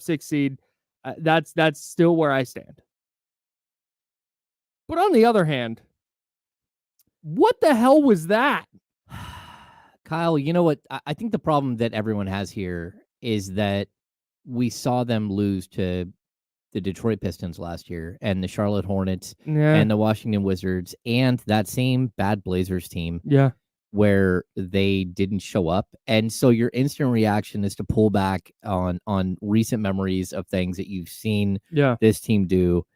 6 seed. That's still where I stand. But on the other hand, what the hell was that? Kyle, you know what? I think the problem that everyone has here is that we saw them lose to the Detroit Pistons last year and the Charlotte Hornets and the Washington Wizards and that same bad Blazers team. Yeah. Where they didn't show up. And so your instant reaction is to pull back on recent memories of things that you've seen this team do.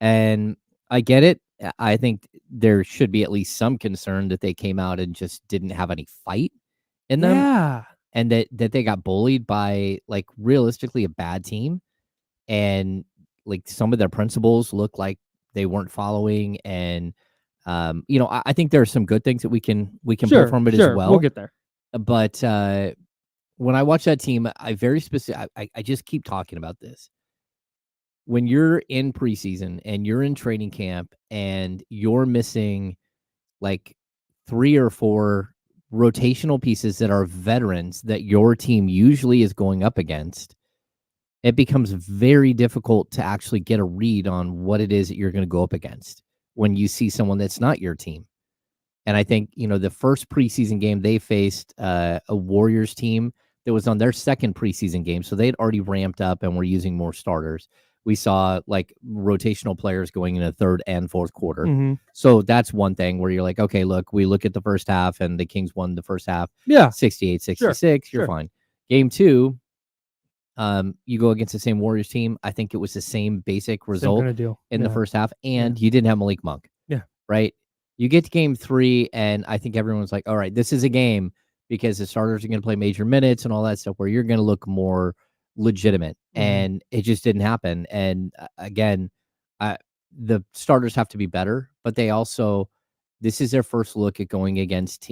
And I get it. I think there should be at least some concern that they came out and just didn't have any fight in them. Yeah. And that they got bullied by, like, realistically a bad team. And, like, some of their principles look like they weren't following. And I think there are some good things that we can pull from it as well. We'll get there. But when I watch that team, I just keep talking about this. When you're in preseason and you're in training camp and you're missing like 3 or 4 rotational pieces that are veterans that your team usually is going up against, it becomes very difficult to actually get a read on what it is that you're going to go up against when you see someone that's not your team. And I think, the first preseason game they faced a Warriors team that was on their second preseason game. So they had already ramped up and were using more starters. We saw like rotational players going in the third and fourth quarter. Mm-hmm. So that's one thing where you're like, okay, look, we look at the first half and the Kings won the first half. 68-66. You're fine. Game 2, you go against the same Warriors team. I think it was the same basic result in the first half, and you didn't have Malik Monk. Yeah. Right? You get to game 3, and I think everyone's like, all right, this is a game because the starters are going to play major minutes and all that stuff where you're going to look more legitimate. Mm-hmm. And it just didn't happen. And again, the starters have to be better, but they also, this is their first look at going against,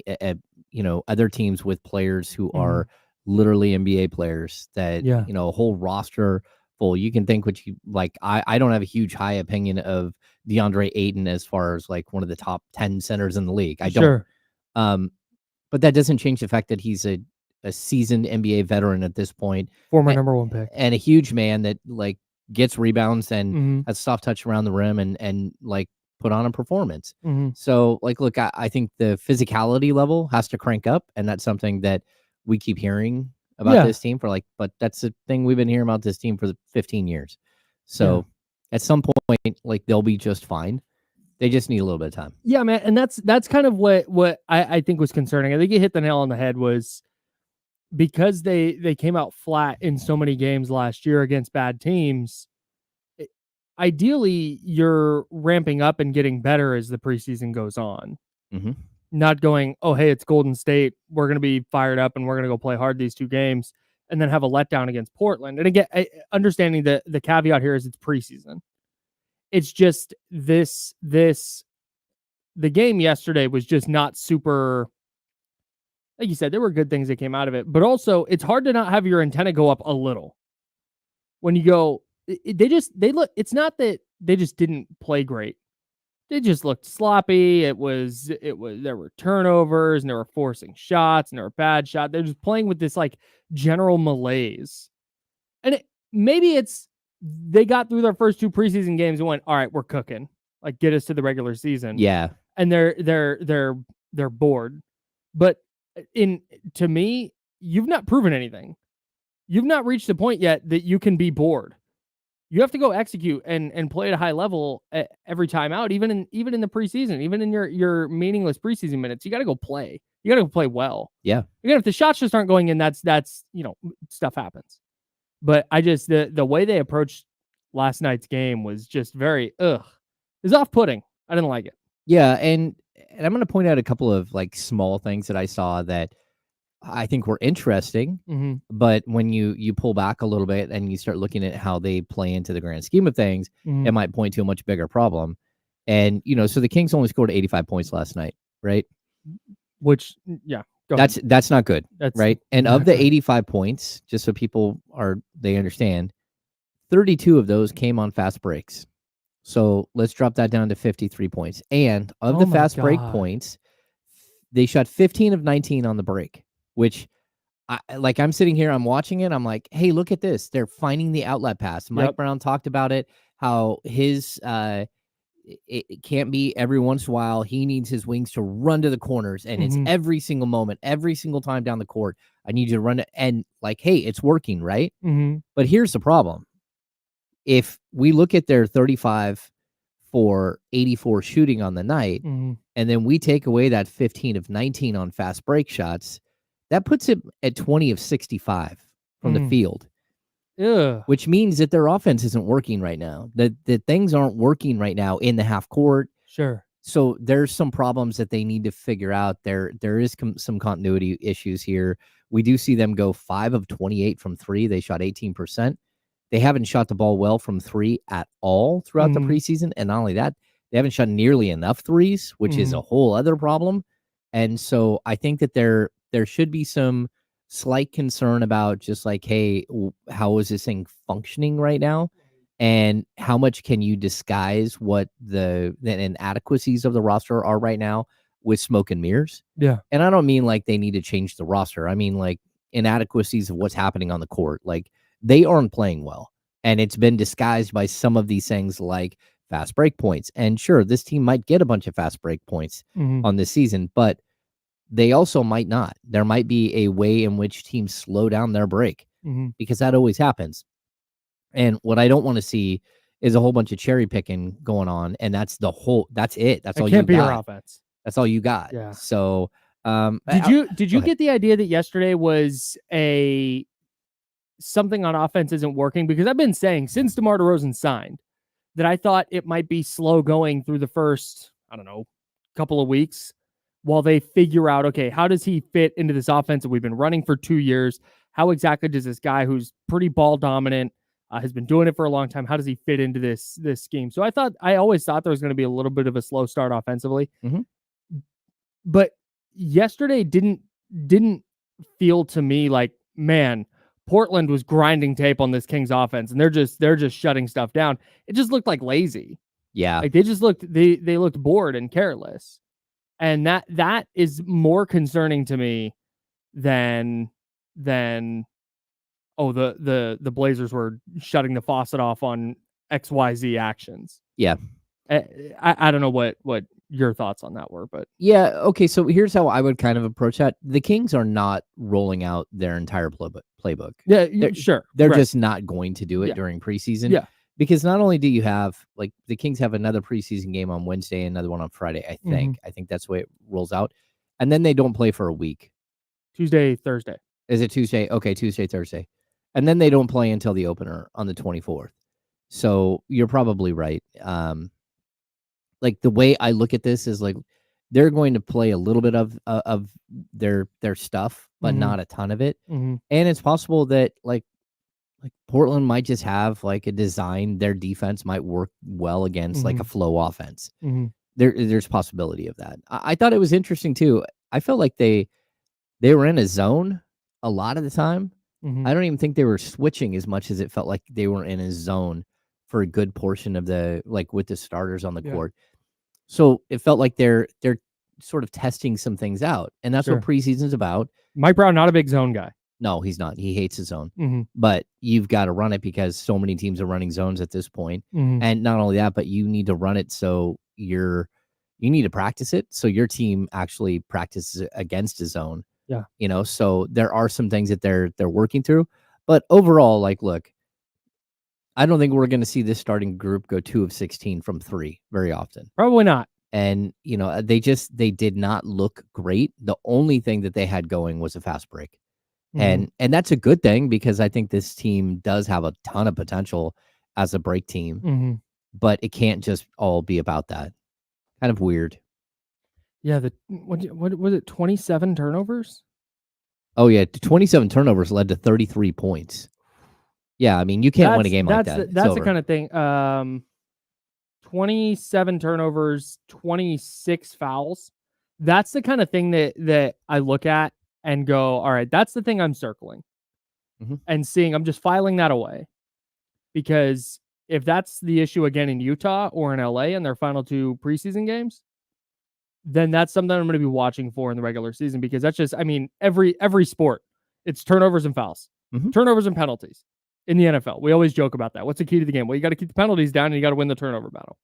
other teams with players who are literally NBA players that, a whole roster full. You can think what you like. I don't have a huge high opinion of DeAndre Ayton as far as like one of the top 10 centers in the league. I don't. But that doesn't change the fact that he's a seasoned NBA veteran at this point. Former number 1 pick. And a huge man that like gets rebounds and has soft touch around the rim and like put on a performance. So like, look, I think the physicality level has to crank up, and that's something that we keep hearing about this team but that's the thing we've been hearing about this team for 15 years. So at some point, like, they'll be just fine. They just need a little bit of time. Yeah, man. And that's kind of what I think was concerning. I think you hit the nail on the head was because they came out flat in so many games last year against bad teams. Ideally, you're ramping up and getting better as the preseason goes on. Mm-hmm. Not going, oh, hey, it's Golden State. We're going to be fired up and we're going to go play hard these 2 games and then have a letdown against Portland. And again, understanding the caveat here is it's preseason. It's just the game yesterday was just not super, like you said, there were good things that came out of it, but also it's hard to not have your antenna go up a little when you go, it's not that they just didn't play great. They just looked sloppy. There were turnovers and they were forcing shots and there were bad shots. They're just playing with this like general malaise. And maybe they got through their first 2 preseason games and went, all right, we're cooking. Like, get us to the regular season. Yeah. And they're bored. But to me, you've not proven anything. You've not reached the point yet that you can be bored. You have to go execute and play at a high level every time out, even in the preseason, even in your meaningless preseason minutes. You got to go play. You got to go play well. Yeah. Again, if the shots just aren't going in, that's stuff happens. But I just the way they approached last night's game was just very It's off-putting. I didn't like it. Yeah, and I'm going to point out a couple of like small things that I saw that I think were interesting. Mm-hmm. But when you pull back a little bit and you start looking at how they play into the grand scheme of things, it might point to a much bigger problem. And so the Kings only scored 85 points last night, right? Which, that's not good, right? And of the 85 points, just so people they understand, 32 of those came on fast breaks. So let's drop that down to 53 points. And of the fast break points, they shot 15 of 19 on the break, which I'm sitting here, I'm watching it. I'm like, hey, look at this. They're finding the outlet pass. Mike Brown talked about it, how his it can't be every once in a while. He needs his wings to run to the corners, and it's every single moment, every single time down the court. I need you to run it, and like, hey, it's working, right? But here's the problem: if we look at their 35 for 84 shooting on the night, and then we take away that 15 of 19 on fast break shots, that puts it at 20 of 65 from the field. Which means that their offense isn't working right now. That things aren't working right now in the half court. Sure. So there's some problems that they need to figure out. There is some continuity issues here. We do see them go 5 of 28 from 3. They shot 18%. They haven't shot the ball well from 3 at all throughout the preseason. And not only that, they haven't shot nearly enough threes, which is a whole other problem. And so I think that there should be some slight concern about just like, hey, how is this thing functioning right now? And how much can you disguise what the inadequacies of the roster are right now with smoke and mirrors? Yeah. And I don't mean like they need to change the roster. I mean like inadequacies of what's happening on the court. Like they aren't playing well. And it's been disguised by some of these things like fast break points. And sure, this team might get a bunch of fast break points on this season, but they also might not. There might be a way in which teams slow down their break because that always happens. And what I don't want to see is a whole bunch of cherry picking going on. And that's it. That's all you got. Can't be your offense. That's all you got. Yeah. So, did you get the idea that yesterday was something on offense isn't working? Because I've been saying since DeMar DeRozan signed that I thought it might be slow going through the first, I don't know, couple of weeks while they figure out, okay, how does he fit into this offense that we've been running for 2 years? How exactly does this guy who's pretty ball dominant, has been doing it for a long time, how does he fit into this scheme? So I always thought there was going to be a little bit of a slow start offensively. But yesterday didn't feel to me like, man, Portland was grinding tape on this Kings offense and they're just shutting stuff down. It just looked like lazy. Yeah. Like they looked bored and careless. And that is more concerning to me than the Blazers were shutting the faucet off on XYZ actions. Yeah. I don't know what your thoughts on that were, but yeah. Okay. So here's how I would kind of approach that. The Kings are not rolling out their entire playbook. Yeah, sure. They're just not going to do it during preseason. Yeah. Because not only do you have, like, the Kings have another preseason game on Wednesday, another one on Friday, I think. I think that's the way it rolls out. And then they don't play for a week. Tuesday, Thursday. Is it Tuesday? Okay, Tuesday, Thursday. And then they don't play until the opener on the 24th. So you're probably right. Like, the way I look at this is, like, they're going to play a little bit of their stuff, but not a ton of it. And it's possible that, like Portland might just have like a design. Their defense might work well against like a flow offense. There's possibility of that. I thought it was interesting too. I felt like they were in a zone a lot of the time. I don't even think they were switching as much as it felt like they were in a zone for a good portion of the, like, with the starters on the court. So it felt like they're sort of testing some things out, and that's what preseason's about. Mike Brown, not a big zone guy. No, he's not. He hates his zone. But you've got to run it because so many teams are running zones at this point. And not only that, but you need to run it so you need to practice it so your team actually practices against a zone. Yeah. You know, so there are some things that they're working through. But overall, like, look, I don't think we're going to see this starting group go 2 of 16 from 3 very often. Probably not. And, you know, they did not look great. The only thing that they had going was a fast break. And that's a good thing because I think this team does have a ton of potential as a break team, but it can't just all be about that. Kind of weird. Yeah. What was it? 27 turnovers? Oh yeah. 27 turnovers led to 33 points. Yeah. I mean, you can't win a game like that. That's the kind of thing. 27 turnovers, 26 fouls. That's the kind of thing that I look at and go, all right, that's the thing I'm circling and seeing. I'm just filing that away because if that's the issue again in Utah or in LA in their final 2 preseason games, then that's something I'm going to be watching for in the regular season because that's just, I mean, every sport It's turnovers and fouls. Mhm. Turnovers and penalties in the NFL. We always joke about that. What's the key to the game? Well, you got to keep the penalties down and you got to win the turnover battle.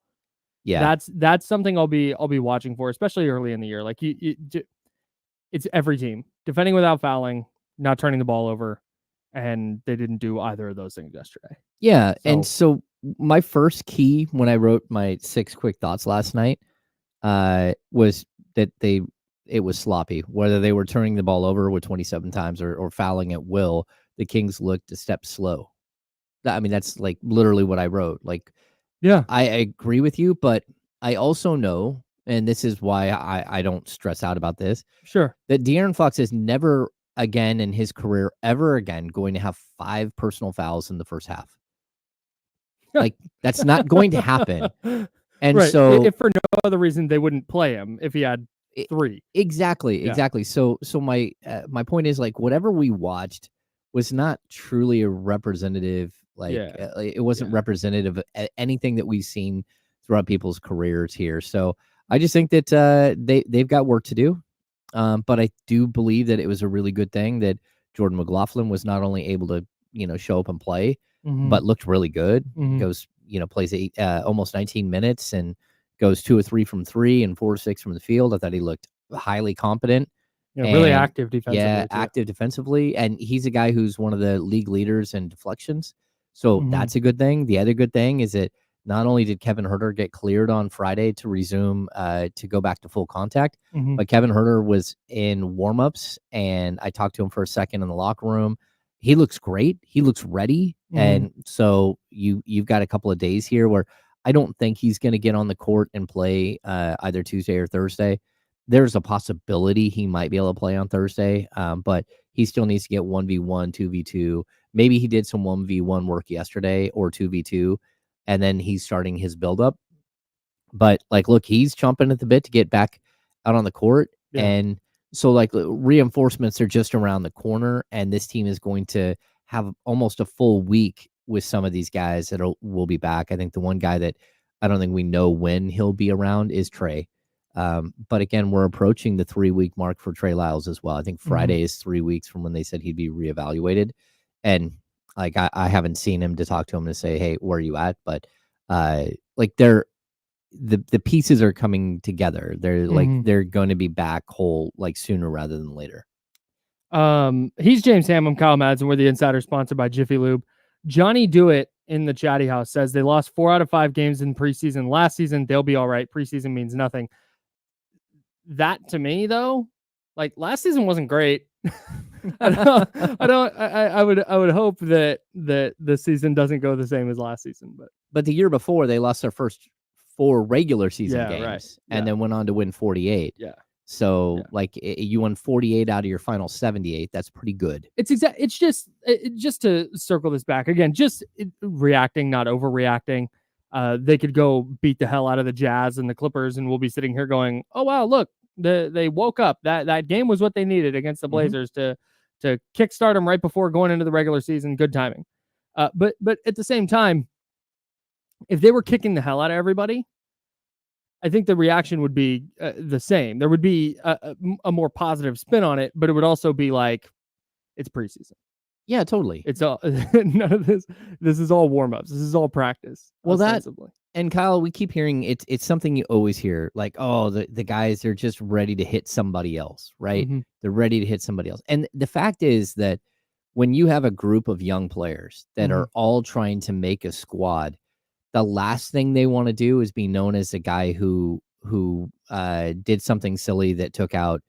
Yeah. That's something I'll be watching for, especially early in the year. Like it's every team defending without fouling, not turning the ball over, and they didn't do either of those things yesterday. Yeah, and so my first key when I wrote my 6 quick thoughts last night was that it was sloppy. Whether they were turning the ball over with 27 times or fouling at will, the Kings looked a step slow. I mean, that's like literally what I wrote. Like, yeah, I agree with you, but I also know, and this is why I don't stress out about this, sure, that De'Aaron Fox is never again in his career, ever again, going to have 5 personal fouls in the first half. Like, that's not going to happen. And right. so, if for no other reason, they wouldn't play him if he had 3. Exactly. So my point is, like, whatever we watched was not truly a representative. Like, it wasn't representative of anything that we've seen throughout people's careers here. So I just think that they've got work to do. But I do believe that it was a really good thing that Jordan McLaughlin was not only able to, show up and play, but looked really good. Goes, plays almost 19 minutes and goes 2 or 3 from 3 and 4 or 6 from the field. I thought he looked highly competent. Yeah, really active defensively. Yeah, active defensively. And he's a guy who's one of the league leaders in deflections. So that's a good thing. The other good thing is that not only did Kevin Huerter get cleared on Friday to resume to go back to full contact, but Kevin Huerter was in warmups, and I talked to him for a second in the locker room. He looks great. He looks ready. And so you've got a couple of days here where I don't think he's going to get on the court and play either Tuesday or Thursday. There's a possibility he might be able to play on Thursday, but he still needs to get 1v1, 2v2. Maybe he did some 1v1 work yesterday or 2v2, and then he's starting his buildup. But, like, look, he's chomping at the bit to get back out on the court. Yeah. And so, like, reinforcements are just around the corner, and this team is going to have almost a full week with some of these guys that will be back. I think the one guy that I don't think we know when he'll be around is Trey. But again, we're approaching the 3-week mark for Trey Lyles as well. I think Friday is 3 weeks from when they said he'd be reevaluated. And, like, I haven't seen him to talk to him to say, hey, where are you at? But like, the pieces are coming together. They're like, they're going to be back whole, like, sooner rather than later. He's James Ham. I'm Kyle Madsen. We're the Insider, sponsored by Jiffy Lube. Johnny Dewitt in the chatty house says they lost 4 out of 5 games in preseason last season. They'll be all right. Preseason means nothing. That, to me, though, like, last season wasn't great. I would hope that the season doesn't go the same as last season, but the year before they lost their first 4 regular season games, right. and then went on to win 48. Yeah. So, like, you won 48 out of your final 78. That's pretty good. It's just to circle this back again, just reacting, not overreacting. They could go beat the hell out of the Jazz and the Clippers, and we'll be sitting here going, "Oh wow, look, they woke up. That game was what they needed against the Blazers to kickstart them right before going into the regular season. Good timing." But at the same time, if they were kicking the hell out of everybody, I think the reaction would be the same. There would be a more positive spin on it, but it would also be like, it's preseason. Yeah, totally. It's all none of this. This is all warm-ups. This is all practice. Well, and Kyle, we keep hearing it's something you always hear, like, oh, the guys are just ready to hit somebody else, right? They're ready to hit somebody else. And the fact is that when you have a group of young players that are all trying to make a squad, the last thing they want to do is be known as a guy who did something silly that took out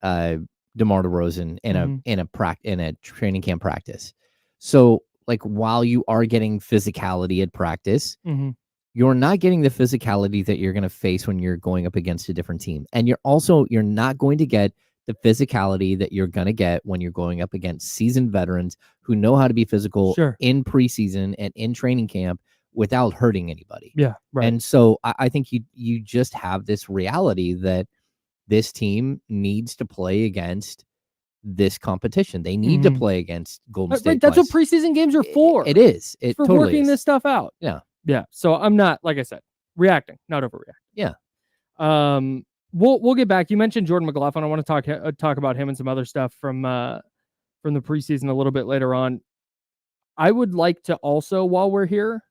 DeMar DeRozan in a training camp practice. So, like, while you are getting physicality at practice, you're not getting the physicality that you're going to face when you're going up against a different team, and you're not going to get the physicality that you're going to get when you're going up against seasoned veterans who know how to be physical in preseason and in training camp without hurting anybody. Yeah, right. And so I think you just have this reality that this team needs to play against this competition. They need to play against Golden State. Right, that's what preseason games are for. It is. It's for totally working this stuff out. Yeah. Yeah. So I'm not, like I said, reacting, not overreacting. Yeah. We'll get back. You mentioned Jordan McLaughlin. I want to talk about him and some other stuff from from the preseason a little bit later on. I would like to also, while we're here,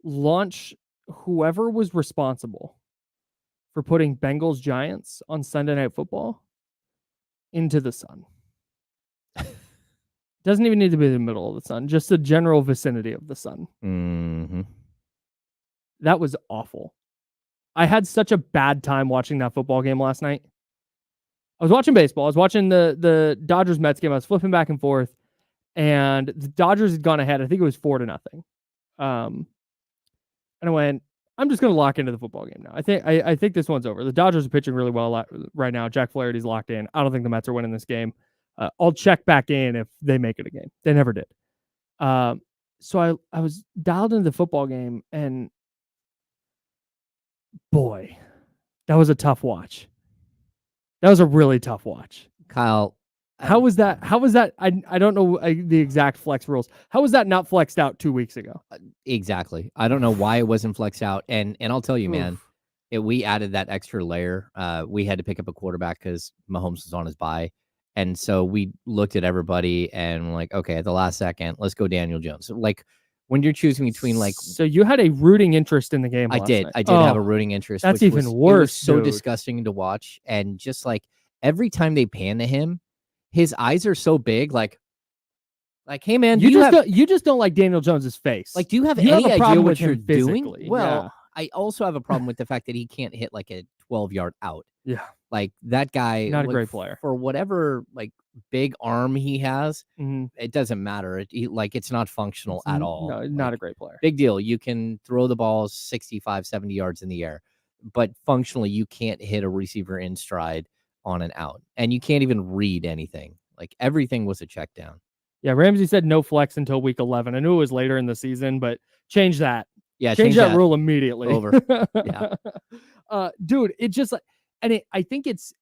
launch whoever was responsible for putting Bengals Giants on Sunday Night Football into the sun. Doesn't even need to be the middle of the sun, just the general vicinity of the sun. Mm-hmm. That was awful. I had such a bad time watching that football game last night. I was watching baseball. I was watching the Dodgers Mets game. I was flipping back and forth, and the Dodgers had gone ahead. I think it was 4-0. And I went, I'm just going to lock into the football game now. I think this one's over. The Dodgers are pitching really well right now. Jack Flaherty's locked in. I don't think the Mets are winning this game. I'll check back in if they make it a game. They never did. So I was dialed into the football game, and boy, that was a tough watch. That was a really tough watch. Kyle, how was that? I don't know the exact flex rules. How was that not flexed out 2 weeks ago? Exactly. I don't know why it wasn't flexed out. And I'll tell you, man, we added that extra layer. We had to pick up a quarterback because Mahomes was on his bye. And so we looked at everybody and we're like, okay, at the last second, let's go Daniel Jones. Like, when you're choosing between, like, so you had a rooting interest in the game. I did have a rooting interest. That's even worse. It was so disgusting to watch. And just like every time they pan to him, his eyes are so big. Like, hey man, you just don't like Daniel Jones's face. Like, do you have any idea what you're doing? Well, I also have a problem with the fact that he can't hit like a 12-yard out. Yeah. Like, that guy, not a great player for whatever like big arm he has. It doesn't matter. It's not functional at all. No, not a great player. Big deal. You can throw the ball 65, 70 yards in the air, but functionally you can't hit a receiver in stride on an out, and you can't even read anything. Like, everything was a check down. Yeah, Ramsey said no flex until week 11. I knew it was later in the season, but change that. Yeah, change that rule immediately. Over. Yeah. Dude, it just like, and I think it's,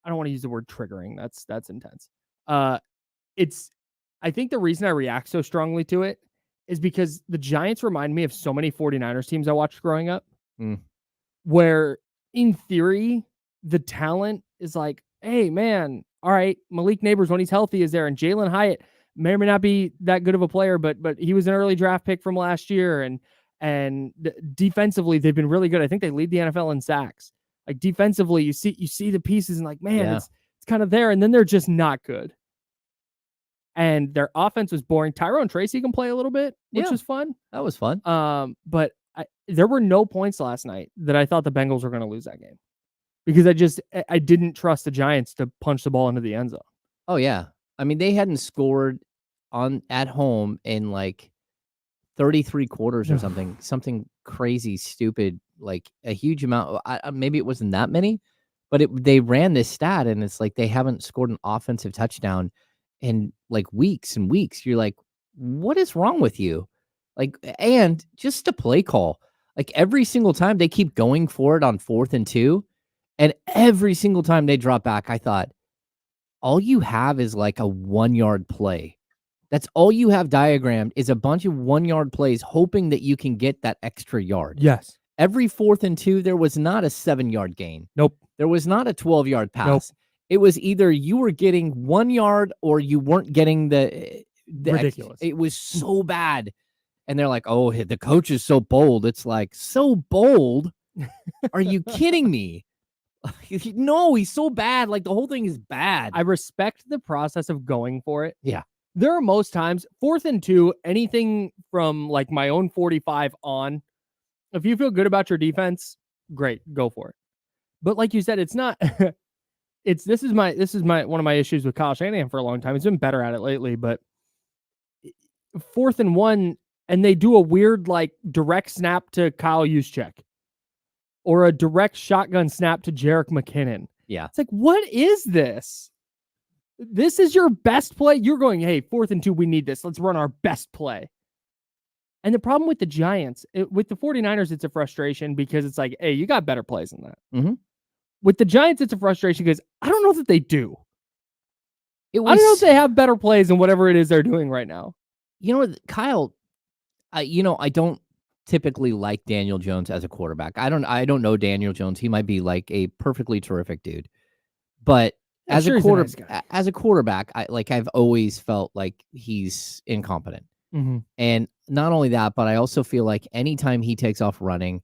I don't want to use the word triggering. That's intense. I think the reason I react so strongly to it is because the Giants remind me of so many 49ers teams I watched growing up, where in theory, the talent is like, hey man, all right, Malik Neighbors, when he's healthy, is there, and Jalen Hyatt may or may not be that good of a player, but he was an early draft pick from last year, and defensively they've been really good. I think they lead the NFL in sacks. Like, defensively, you see the pieces and like, man, it's kind of there, and then they're just not good. And their offense was boring. Tyrone Tracy can play a little bit, which was fun. That was fun. But there were no points last night that I thought the Bengals were going to lose that game, because I didn't trust the Giants to punch the ball into the end zone. Oh yeah, I mean, they hadn't scored at home in like 33 quarters or something crazy, stupid, like a huge amount. Maybe it wasn't that many, but they ran this stat, and it's like they haven't scored an offensive touchdown in like weeks and weeks. You're like, what is wrong with you? Like, and just the play call, like every single time they keep going for it on 4th and 2, and every single time they drop back, I thought, all you have is like a 1-yard play. That's all you have diagrammed, is a bunch of 1-yard plays, hoping that you can get that extra yard. Yes. Every 4th and 2, there was not a 7-yard gain. Nope. There was not a 12-yard pass. Nope. It was either you were getting 1 yard or you weren't getting the ridiculous. It was so bad. And they're like, oh, the coach is so bold. It's like, so bold? Are you kidding me? No, he's so bad. Like, the whole thing is bad. I respect the process of going for it. Yeah. There are most times 4th and 2, anything from like my own 45 on, if you feel good about your defense, great, go for it. But like you said, it's not this is my one of my issues with Kyle Shanahan for a long time. He's been better at it lately, but 4th and 1, and they do a weird like direct snap to Kyle Juszczyk or a direct shotgun snap to Jerick McKinnon. Yeah. It's like, what is this? This is your best play. You're going, hey, 4th and 2, we need this. Let's run our best play. And the problem with the Giants, with the 49ers, it's a frustration because it's like, hey, you got better plays than that. Mm-hmm. With the Giants, it's a frustration because I don't know that they do. I don't know if they have better plays than whatever it is they're doing right now. You know what, Kyle, I don't typically like Daniel Jones as a quarterback. I don't know Daniel Jones. He might be like a perfectly terrific dude. But as sure, a he's a nice guy. as a quarterback, I've always felt like he's incompetent. Mm-hmm. And not only that, but I also feel like anytime he takes off running,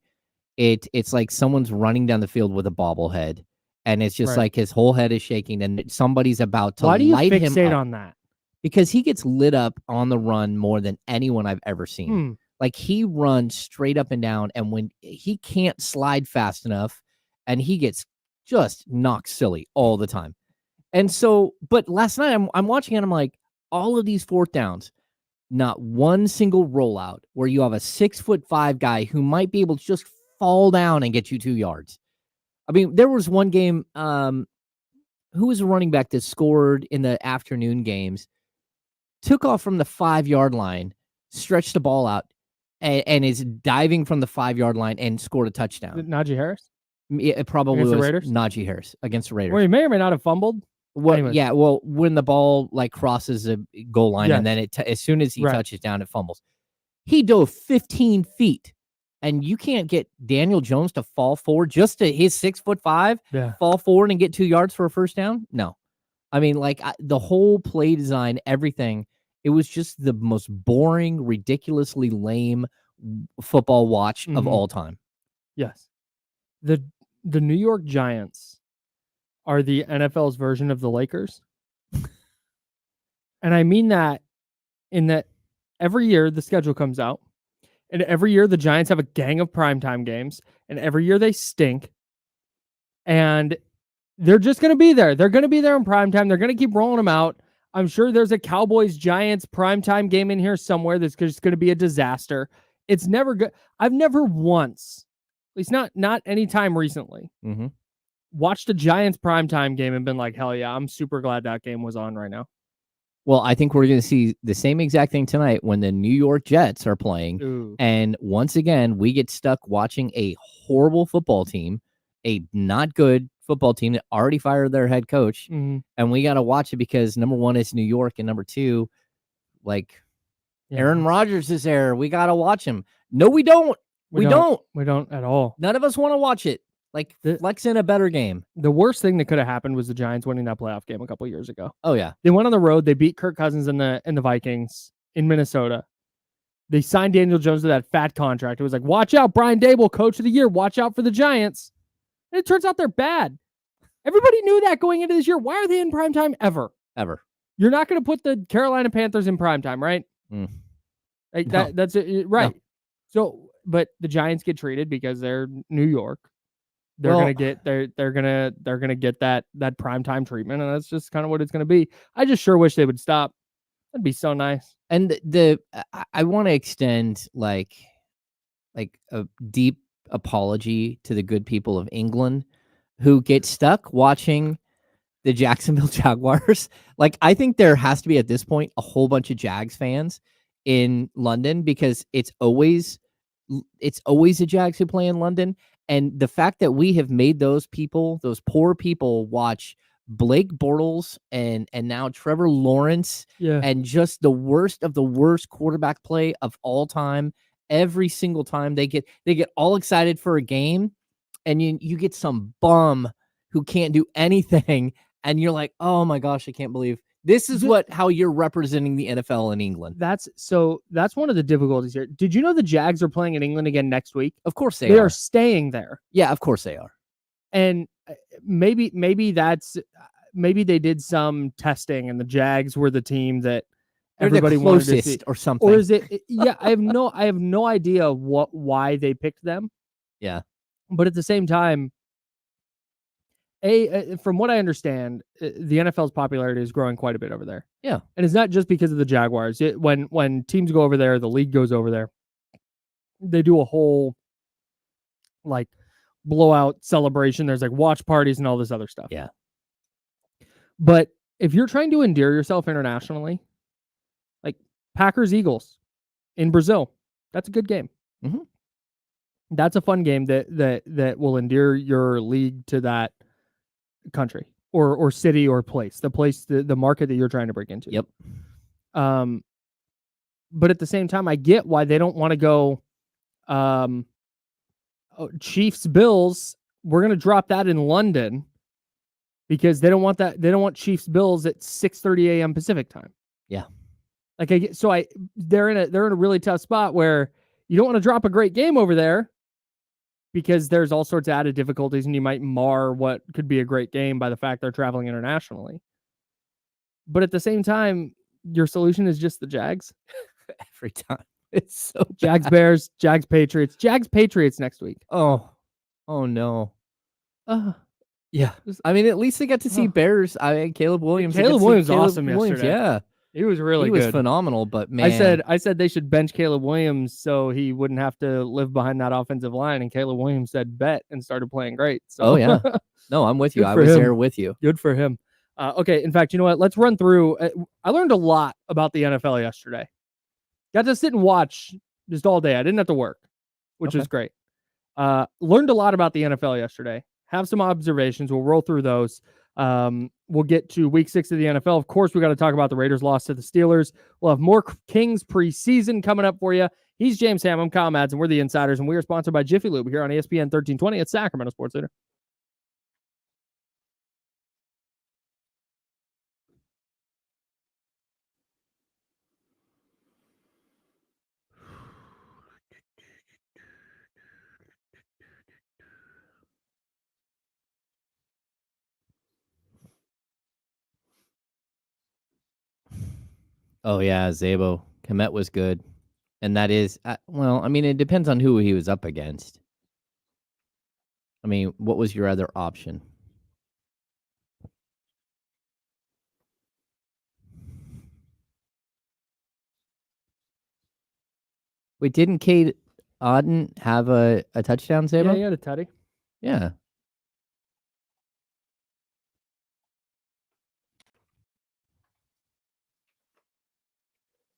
it's like someone's running down the field with a bobblehead, and it's just Right. like his whole head is shaking, and somebody's about to Why do you light him fixate up. on that? Because he gets lit up on the run more than anyone I've ever seen. Like, he runs straight up and down, and when he can't slide fast enough, and he gets just knocked silly all the time. And so, but last night I'm watching it, I'm like, all of these fourth downs, not one single rollout where you have a 6'5" guy who might be able to just fall down and get you 2 yards. I mean, there was one game, who was a running back that scored in the afternoon games, took off from the 5-yard line, stretched the ball out, and is diving from the 5-yard line and scored a touchdown. Najee Harris? It probably Against the was Raiders? Najee Harris against the Raiders. Well, he may or may not have fumbled. Well, Anyways. yeah, well, when the ball like crosses a goal line, Yes. and then as soon as he Right. touches down, it fumbles. He dove 15 feet, and you can't get Daniel Jones to fall forward just to his 6'5", fall forward and get 2 yards for a first down. No, I mean, like, the whole play design, everything. It was just the most boring, ridiculously lame football watch of all time. Yes, the New York Giants are the NFL's version of the Lakers. And I mean that in that every year the schedule comes out, and every year the Giants have a gang of primetime games, and every year they stink. And they're just going to be there. They're going to be there in primetime. They're going to keep rolling them out. I'm sure there's a Cowboys-Giants primetime game in here somewhere that's just going to be a disaster. It's never good. I've never once, at least not any time recently, watched a Giants primetime game and been like, hell yeah, I'm super glad that game was on right now. Well, I think we're going to see the same exact thing tonight when the New York Jets are playing. Ooh. And once again, we get stuck watching a horrible football team, a not good football team that already fired their head coach. And we got to watch it because, number one, it's New York. And number two, like, Aaron Rodgers is there. We got to watch him. No, we don't. We don't. We don't at all. None of us want to watch it. Like, flex in a better game. The worst thing that could have happened was the Giants winning that playoff game a couple years ago. Oh, yeah. They went on the road. They beat Kirk Cousins and the Vikings in Minnesota. They signed Daniel Jones to that fat contract. It was like, watch out, Brian Dable, coach of the year. Watch out for the Giants. And it turns out they're bad. Everybody knew that going into this year. Why are they in primetime ever? Ever. You're not going to put the Carolina Panthers in primetime, right? Like No. that's it, right. No. So, but the Giants get treated because they're New York. They're gonna get that primetime treatment, and that's just kind of what it's gonna be. I just sure wish they would stop. That'd be so nice. And I want to extend like a deep apology to the good people of England who get stuck watching the Jacksonville Jaguars. Like, I think there has to be at this point a whole bunch of Jags fans in London because it's always the Jags who play in London. And the fact that we have made those people, those poor people, watch Blake Bortles and now Trevor Lawrence and just the worst of the worst quarterback play of all time. Every single time they get all excited for a game, and you get some bum who can't do anything, and you're like, oh my gosh, I can't believe this is how you're representing the NFL in England. That's one of the difficulties here. Did you know the Jags are playing in England again next week? Of course they are staying there. Yeah, of course they are. And maybe they did some testing, and the Jags were the team that everybody wanted to see, or something. Or is it? Yeah, I have no idea why they picked them. Yeah, but at the same time, from what I understand, the NFL's popularity is growing quite a bit over there. Yeah, and it's not just because of the Jaguars. When teams go over there, the league goes over there. They do a whole like blowout celebration. There's like watch parties and all this other stuff. Yeah. But if you're trying to endear yourself internationally, like Packers Eagles in Brazil, that's a good game. That's a fun game that will endear your league to that country or city or place, the market that you're trying to break into. Yep. But at the same time, I get why they don't want to go Chiefs Bills. We're going to drop that in London because they don't want that. They don't want Chiefs Bills at 6:30 a.m. Pacific time. Yeah. They're in a really tough spot where you don't want to drop a great game over there because there's all sorts of added difficulties and you might mar what could be a great game by the fact they're traveling internationally. But at the same time, your solution is just the Jags. Every time. It's so Jags bad. Bears, Jags Patriots, Jags Patriots next week. Oh no. Yeah. I mean, at least they got to see Bears. Caleb Williams. Caleb Williams was awesome yesterday. Yeah. He was really good. He was phenomenal, but man. I said they should bench Caleb Williams so he wouldn't have to live behind that offensive line, and Caleb Williams said bet and started playing great. So. Oh, yeah. No, I'm with you. I was there with you. Good for him. Okay, in fact, you know what? Let's run through. I learned a lot about the NFL yesterday. Got to sit and watch just all day. I didn't have to work, which was great. Learned a lot about the NFL yesterday. Have some observations. We'll roll through those. We'll get to week 6 of the NFL. Of course, we got to talk about the Raiders' loss to the Steelers. We'll have more Kings preseason coming up for you. He's James Ham. I'm Kyle Madsen. We're the Insiders, and we are sponsored by Jiffy Lube here on ESPN 1320 at Sacramento Sports Center. Oh, yeah, Zabo. Komet was good. And that is, well, I mean, it depends on who he was up against. I mean, what was your other option? Wait, didn't Cade Auden have a touchdown, Zabo? Yeah, he had a tutty. Yeah.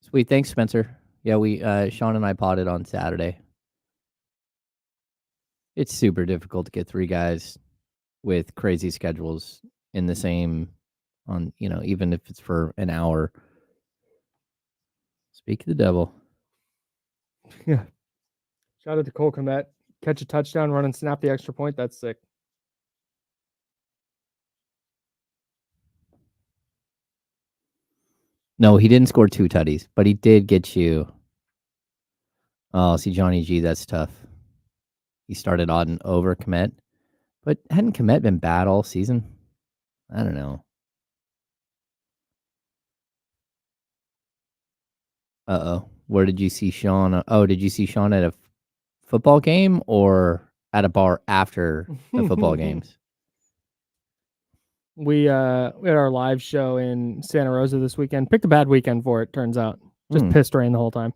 Sweet. Thanks, Spencer. Yeah, we Sean and I potted on Saturday. It's super difficult to get 3 guys with crazy schedules in the same on, even if it's for an hour. Speak of the devil. Yeah. Shout out to Cole Komet. Catch a touchdown, run and snap the extra point. That's sick. No, he didn't score 2 tutties, but he did get you. Oh, see, Johnny G, that's tough. He started Auden over Komet. But hadn't Komet been bad all season? I don't know. Uh-oh. Where did you see Sean? Oh, did you see Sean at a football game or at a bar after the football games? We had our live show in Santa Rosa this weekend. Picked a bad weekend for it, turns out. Just pissed rain the whole time.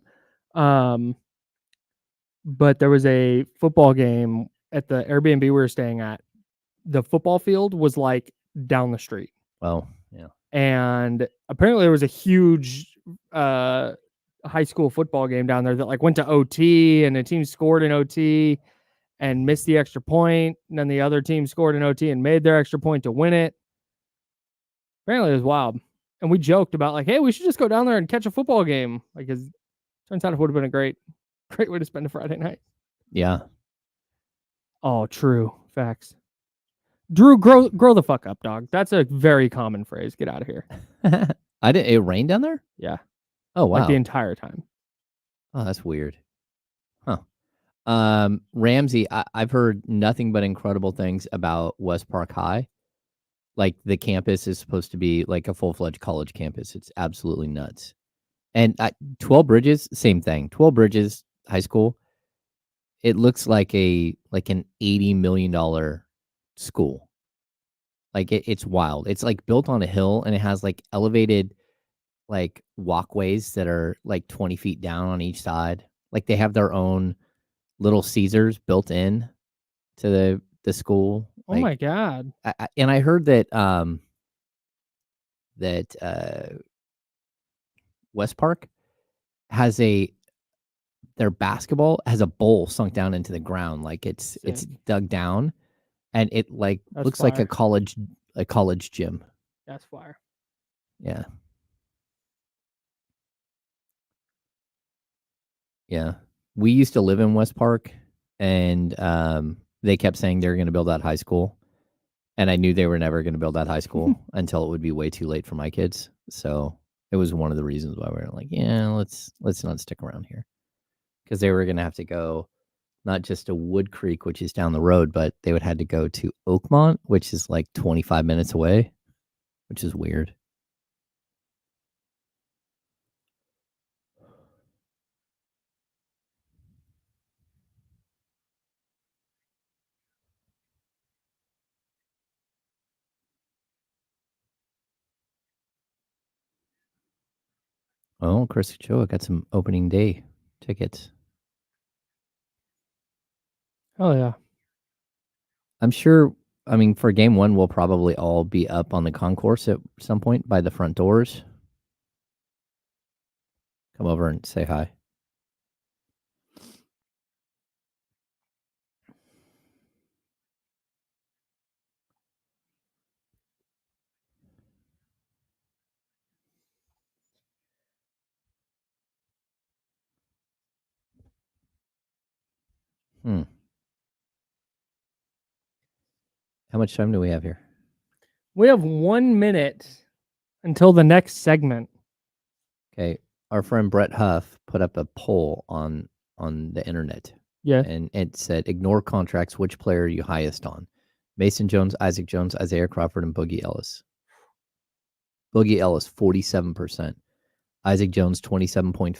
But there was a football game at the Airbnb we were staying at. The football field was like down the street. Well, yeah. And apparently there was a huge high school football game down there that like went to OT, and a team scored in OT and missed the extra point. And then the other team scored in OT and made their extra point to win it. Apparently it was wild. And we joked about like, hey, we should just go down there and catch a football game. Like, cause turns out it would have been a great way to spend a Friday night. Yeah. Oh, true. Facts. Drew, grow the fuck up, dog. That's a very common phrase. Get out of here. It rained down there? Yeah. Oh, wow. Like the entire time. Oh, that's weird. Huh. Ramsey, I've heard nothing but incredible things about West Park High. Like, the campus is supposed to be like a full-fledged college campus. It's absolutely nuts. And 12 Bridges, same thing. 12 Bridges High School, it looks like an $80 million school. Like, it's wild. It's like built on a hill, and it has like elevated like walkways that are like 20 feet down on each side. Like, they have their own little Caesars built in to the school. Oh my God. And I heard that West Park has their basketball has a bowl sunk down into the ground. Like, it's dug down, and it like looks like a college gym. That's fire. Yeah. Yeah. We used to live in West Park, and they kept saying they were going to build that high school. And I knew they were never going to build that high school until it would be way too late for my kids. So it was one of the reasons why we were like, yeah, let's not stick around here, because they were going to have to go not just to Wood Creek, which is down the road, but they would have to go to Oakmont, which is like 25 minutes away, which is weird. Oh, Chris Ochoa got some opening day tickets. Oh yeah. I'm sure. I mean, for game one, we'll probably all be up on the concourse at some point by the front doors. Come over and say hi. How much time do we have here? We have 1 minute until the next segment. Okay. Our friend Brett Huff put up a poll on the internet. Yeah. And it said, ignore contracts. Which player are you highest on? Mason Jones, Isaac Jones, Isaiah Crawford, and Boogie Ellis. Boogie Ellis, 47%. Isaac Jones, 27.5,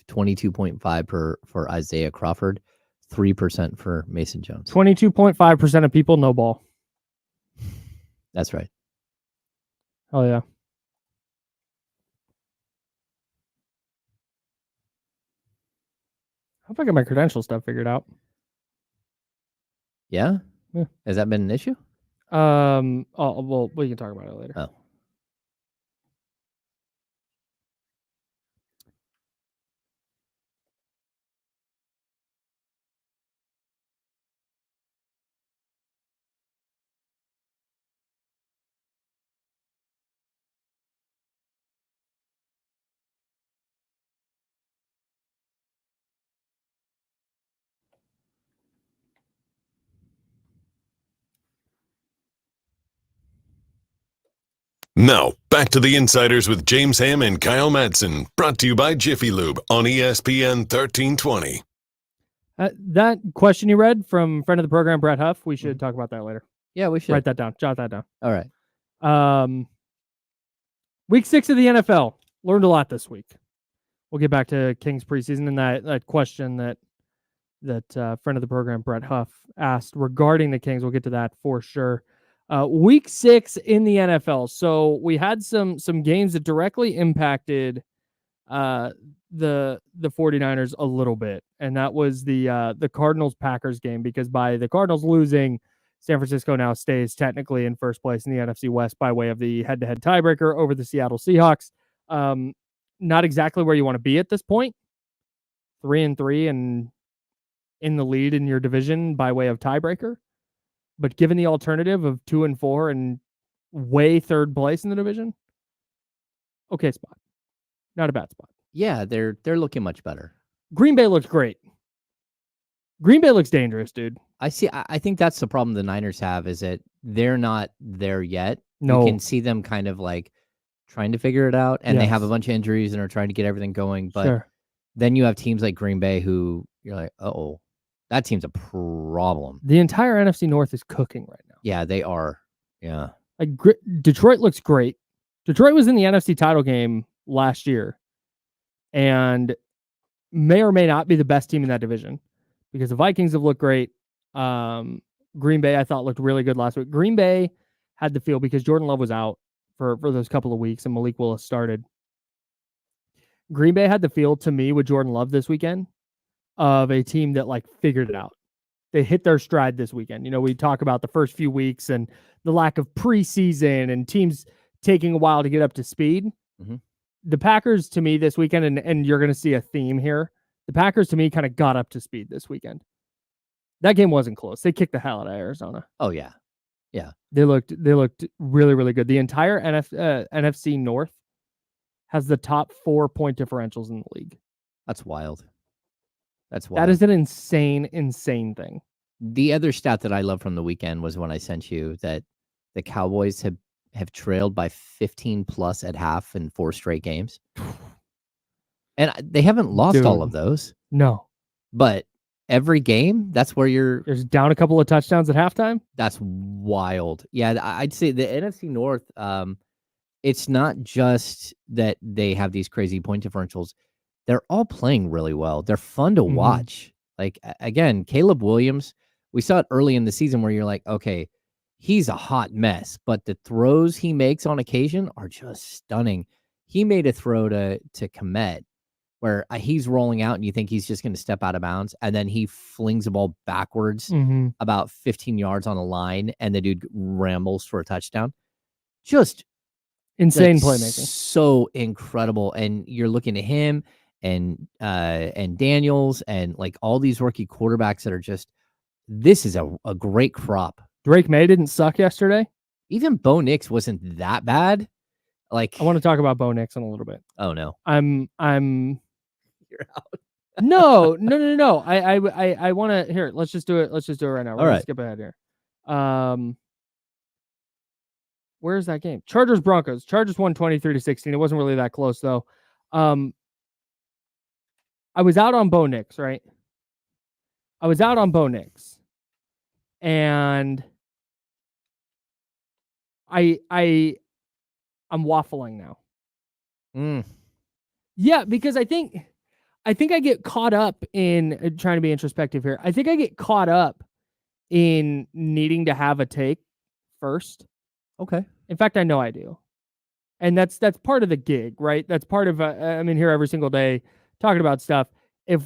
22.5 for Isaiah Crawford, 3% for Mason Jones. 22.5% of people no ball. That's right. Oh yeah. I hope I get my credential stuff figured out. Yeah? Yeah. Has that been an issue? Oh well, we can talk about it later. Oh. Now, back to the Insiders with James Ham and Kyle Madsen, brought to you by Jiffy Lube on ESPN 1320. That question you read from friend of the program, Brett Huff, we should talk about that later. Yeah, we should. Write that down. Jot that down. All right. Week 6 of the NFL. Learned a lot this week. We'll get back to Kings preseason and that question that friend of the program, Brett Huff, asked regarding the Kings. We'll get to that for sure. Week 6 in the NFL. So we had some games that directly impacted the 49ers a little bit. And that was the Cardinals-Packers game, because by the Cardinals losing, San Francisco now stays technically in first place in the NFC West by way of the head-to-head tiebreaker over the Seattle Seahawks. Not exactly where you want to be at this point. 3-3 and in the lead in your division by way of tiebreaker. But given the alternative of 2-4 and way third place in the division, okay spot. Not a bad spot. Yeah, they're looking much better. Green Bay looks great. Green Bay looks dangerous, dude. I think that's the problem the Niners have, is that they're not there yet. No. You can see them kind of like trying to figure it out, and they have a bunch of injuries and are trying to get everything going. But then you have teams like Green Bay who you're like, uh-oh, that team's a problem. The entire NFC North is cooking right now. Yeah, they are. Yeah. Like Detroit looks great. Detroit was in the NFC title game last year and may or may not be the best team in that division, because the Vikings have looked great. Green Bay, I thought, looked really good last week. Green Bay had the feel, because Jordan Love was out for those couple of weeks and Malik Willis started. Green Bay had the feel, to me, with Jordan Love this weekend, of a team that like figured it out. They hit their stride this weekend. You know, we talk about the first few weeks and the lack of preseason and teams taking a while to get up to speed. Mm-hmm. The Packers, to me, this weekend, and you're going to see a theme here, the Packers, to me, kind of got up to speed this weekend. That game wasn't close. They kicked the hell out of Arizona. Oh, yeah. Yeah. They looked really, really good. The entire NFC North has the top 4 point differentials in the league. That's wild. That's wild. That is an insane thing. The other stat that I love from the weekend was when I sent you that the Cowboys have trailed by 15 plus at half in 4 straight games. And they haven't lost all of those. No. But every game, that's where you're down a couple of touchdowns at halftime. That's wild. Yeah, I'd say the NFC North, it's not just that they have these crazy point differentials. They're all playing really well. They're fun to watch. Like, again, Caleb Williams, we saw it early in the season where you're like, okay, he's a hot mess, but the throws he makes on occasion are just stunning. He made a throw to Kmet where he's rolling out and you think he's just going to step out of bounds, and then he flings the ball backwards about 15 yards on the line, and the dude rambles for a touchdown. Just insane playmaking. So incredible. And you're looking at him and Daniels and like all these rookie quarterbacks that are just, this is a great crop. Drake May didn't suck yesterday. Even Bo Nix wasn't that bad. Like, I want to talk about Bo Nix in a little bit. Oh no. I'm You're out. No. I want to here. Let's just do it. Let's just do it right now. We're gonna skip ahead here. Where's that game? Chargers Broncos. Chargers won 23-16. It wasn't really that close though. I was out on Bo Nix, right? I was out on Bo Nix, and I'm waffling now. Yeah, because I think I get caught up in trying to be introspective here. I think I get caught up in needing to have a take first. Okay. In fact, I know I do. And that's part of the gig, right? That's part of, I'm in here every single day talking about stuff. If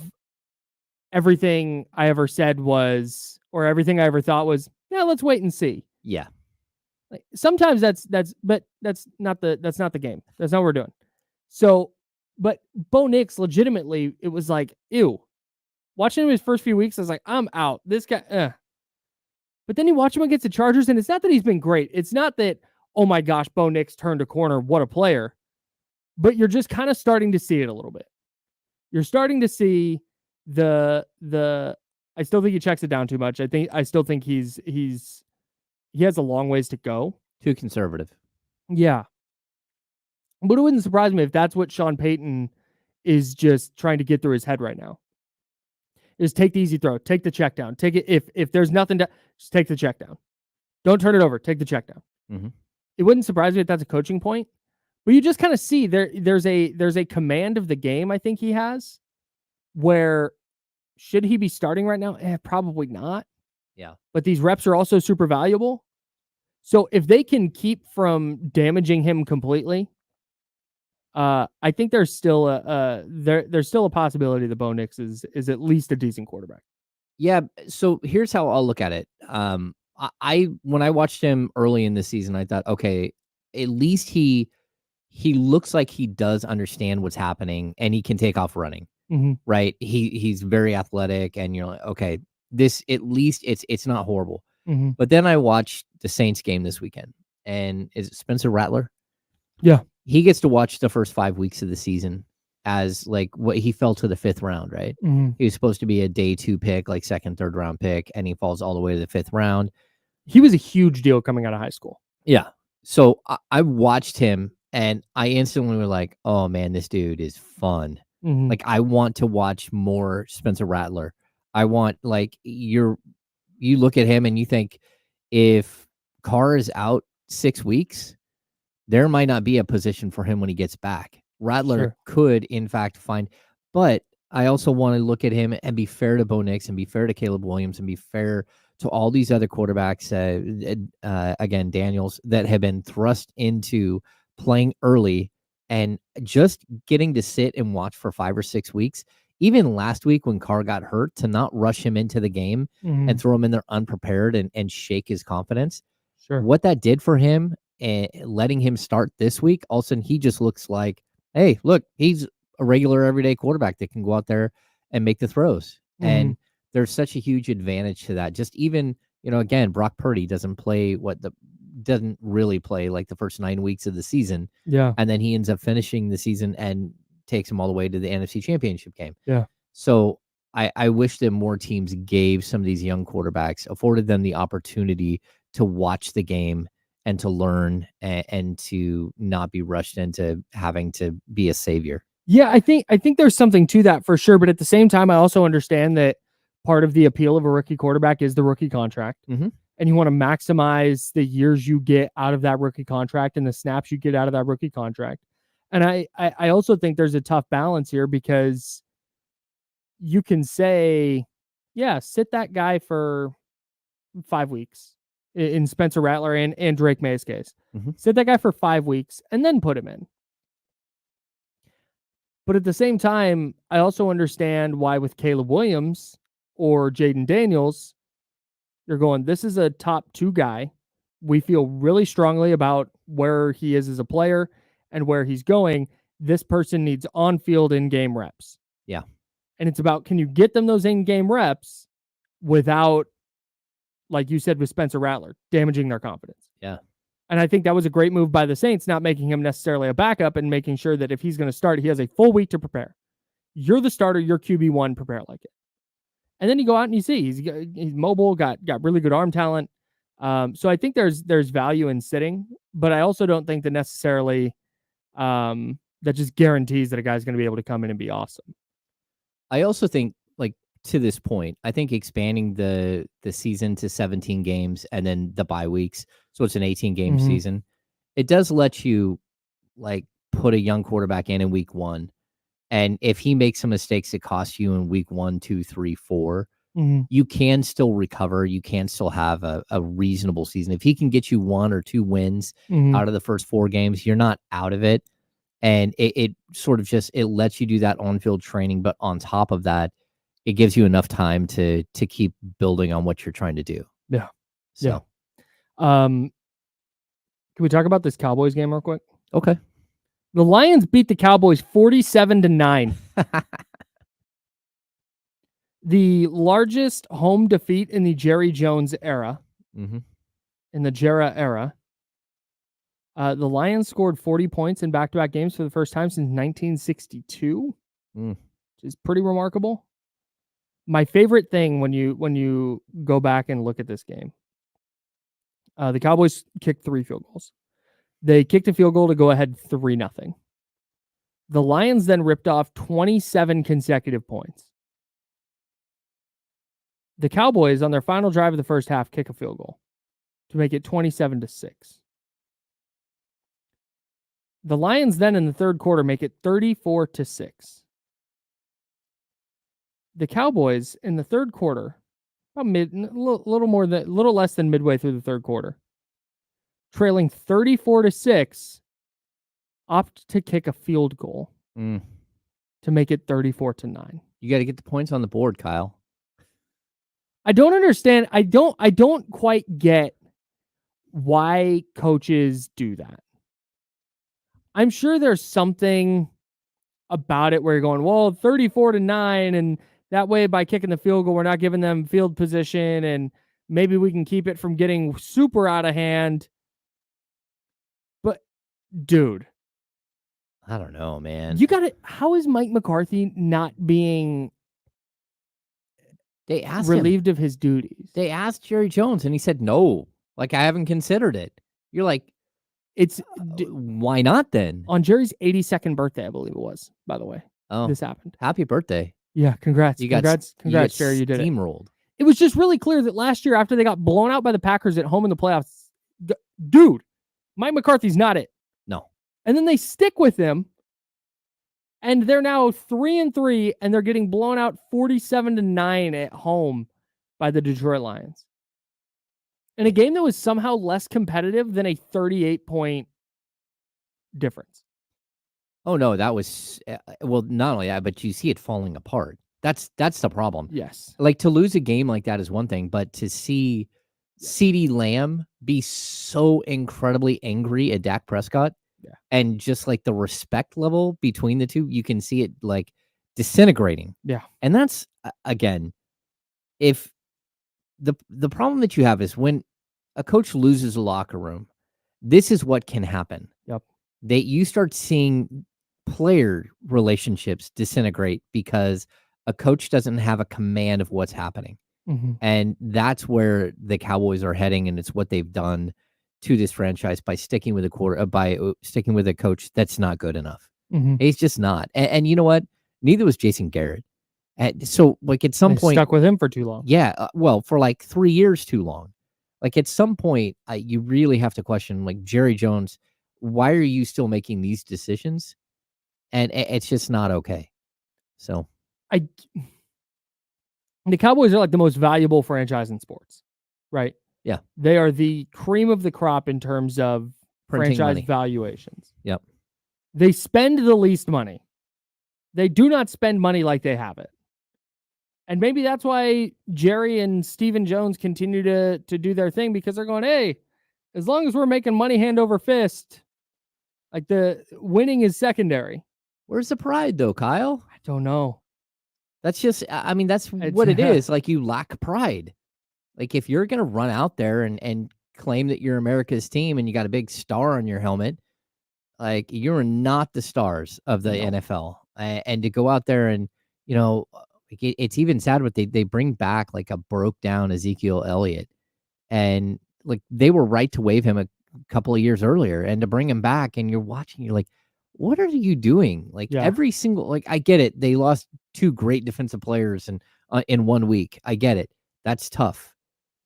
everything I ever said was, or everything I ever thought was, yeah, let's wait and see. Yeah. Like, sometimes but that's not the game. That's not what we're doing. So, but Bo Nix, legitimately, it was like, ew. Watching him his first few weeks, I was like, I'm out. This guy, But then you watch him against the Chargers, and it's not that he's been great. It's not that, oh my gosh, Bo Nix turned a corner. What a player. But you're just kind of starting to see it a little bit. You're starting to see the I still think he checks it down too much. I still think he has a long ways to go. Too conservative. Yeah. But it wouldn't surprise me if that's what Sean Payton is just trying to get through his head right now. Is take the easy throw, take the check down, take it. If there's nothing to, just take the check down. Don't turn it over. Take the check down. It wouldn't surprise me if that's a coaching point, but you just kind of see there's a command of the game. I think he has, where should he be starting right now? Probably not. Yeah. But these reps are also super valuable. So if they can keep from damaging him completely, I think there's still there's still a possibility that Bo Nix is at least a decent quarterback. Yeah. So here's how I'll look at it. When I watched him early in the season, I thought, okay, at least he looks like he does understand what's happening and he can take off running. Right. He's very athletic, and you're like, okay, this, at least it's not horrible. But then I watched the Saints game this weekend, and is it Spencer Rattler? Yeah. He gets to watch the first 5 weeks of the season as like what he fell to the 5th round, right? He was supposed to be a day 2 pick, like 2nd, 3rd round pick, and he falls all the way to the 5th round. He was a huge deal coming out of high school. Yeah. So I watched him, and I instantly was like, oh man, this dude is fun. Like, I want to watch more Spencer Rattler. I want, like, you look at him and you think, if Carr is out 6 weeks, there might not be a position for him when he gets back. Rattler could, in fact, find, but I also want to look at him and be fair to Bo Nix and be fair to Caleb Williams and be fair to all these other quarterbacks, again, Daniels, that have been thrust into playing early and just getting to sit and watch for 5 or 6 weeks. Even last week when Carr got hurt, to not rush him into the game and throw him in there unprepared and shake his confidence. What that did for him, and letting him start this week, all of a sudden he just looks like, hey, look, he's a regular everyday quarterback that can go out there and make the throws. And there's such a huge advantage to that. Just even, again, Brock Purdy doesn't really play like the first 9 weeks of the season. Yeah. And then he ends up finishing the season and takes him all the way to the NFC Championship game. Yeah. So I wish that more teams gave some of these young quarterbacks, afforded them the opportunity to watch the game and to learn and to not be rushed into having to be a savior. Yeah, I think there's something to that for sure. But at the same time, I also understand that part of the appeal of a rookie quarterback is the rookie contract. Mm-hmm. And you want to maximize the years you get out of that rookie contract and the snaps you get out of that rookie contract. And I also think there's a tough balance here because you can say, yeah, sit that guy for 5 weeks in Spencer Rattler and Drake May's case. Mm-hmm. Sit that guy for 5 weeks and then put him in. But at the same time, I also understand why with Caleb Williams or Jaden Daniels, you're going, this is a top 2 guy. We feel really strongly about where he is as a player and where he's going. This person needs on-field in-game reps. Yeah. And it's about, can you get them those in-game reps without, like you said with Spencer Rattler, damaging their confidence? Yeah. And I think that was a great move by the Saints, not making him necessarily a backup and making sure that if he's going to start, he has a full week to prepare. You're the starter, you're QB1, prepare like it. And then you go out and you see he's mobile, got really good arm talent. So I think there's value in sitting, but I also don't think that necessarily that just guarantees that a guy's going to be able to come in and be awesome. I also think, like, to this point, I think expanding the season to 17 games and then the bye weeks, so it's an 18-game season, it does let you, like, put a young quarterback in week 1. And if he makes some mistakes that cost you in week 1, 2, 3, 4, you can still recover. You can still have a reasonable season. If he can get you 1 or 2 wins out of the first 4 games, you're not out of it. And it sort of just, it lets you do that on-field training. But on top of that, it gives you enough time to keep building on what you're trying to do. Yeah. So, yeah. Can we talk about this Cowboys game real quick? Okay. The Lions beat the Cowboys 47-9. The largest home defeat in the Jerry Jones era. Mm-hmm. In the Jera era. The Lions scored 40 points in back-to-back games for the first time since 1962, which is pretty remarkable. My favorite thing when you go back and look at this game, the Cowboys kicked 3 field goals. They kicked a field goal to go ahead 3-0. The Lions then ripped off 27 consecutive points. The Cowboys, on their final drive of the first half, kick a field goal to make it 27-6. The Lions then in the third quarter make it 34-6. The Cowboys in the third quarter, about little less than midway through the third quarter, trailing 34-6, opt to kick a field goal to make it 34-9. You got to get the points on the board, Kyle. I don't understand. I don't quite get why coaches do that. I'm sure there's something about it where you're going, well, 34-9, and that way by kicking the field goal, we're not giving them field position, and maybe we can keep it from getting super out of hand. But, dude. I don't know, man. You got it. How is Mike McCarthy not being relieved of his duties? They asked Jerry Jones, and he said no. Like, I haven't considered it. You're like, why not then? On Jerry's 82nd birthday, I believe it was, by the way. Oh, this happened. Happy birthday. Yeah, congrats. Congrats, Jerry, you did it. Steamrolled. It was just really clear that last year, after they got blown out by the Packers at home in the playoffs, dude, Mike McCarthy's not it. No. And then they stick with him, and they're now 3-3, and they're getting blown out 47-9 at home by the Detroit Lions. In a game that was somehow less competitive than a 38-point difference. Oh, no, that was, well, not only that, but you see it falling apart. That's the problem. Yes. Like, to lose a game like that is one thing, but to see CeeDee Lamb be so incredibly angry at Dak Prescott, and just like the respect level between the two, you can see it like disintegrating. Yeah. And that's, again, if the problem that you have is when a coach loses a locker room, this is what can happen. Yep. You start seeing player relationships disintegrate because a coach doesn't have a command of what's happening. Mm-hmm. And that's where the Cowboys are heading, and it's what they've done to this franchise by sticking with sticking with a coach that's not good enough. Mm-hmm. He's just not. And you know what? Neither was Jason Garrett. So like at some point, stuck with him for too long. Yeah, well, for like 3 years too long. Like at some point, you really have to question, like, Jerry Jones, why are you still making these decisions? And it's just not okay. So the Cowboys are like the most valuable franchise in sports, right? Yeah. They are the cream of the crop in terms of Printing franchise money. valuations. Yep. They spend the least money. They do not spend money like they have it. And maybe that's why Jerry and Stephen Jones continue to do their thing, because they're going, hey, as long as we're making money hand over fist, like the winning is secondary. Where's the pride though, Kyle? I don't know. That's just, I mean, that's what it is. Like, you lack pride. Like, if you're going to run out there and claim that you're America's team and you got a big star on your helmet, like, you're not the stars of the NFL. And to go out there and, you know, it's even sad what they bring back, like, a broke down Ezekiel Elliott. And, like, they were right to waive him a couple of years earlier, and to bring him back, and you're watching, you're like, what are you doing? Like, every single, like, I get it. They lost 2 great defensive players in 1 week. I get it. That's tough.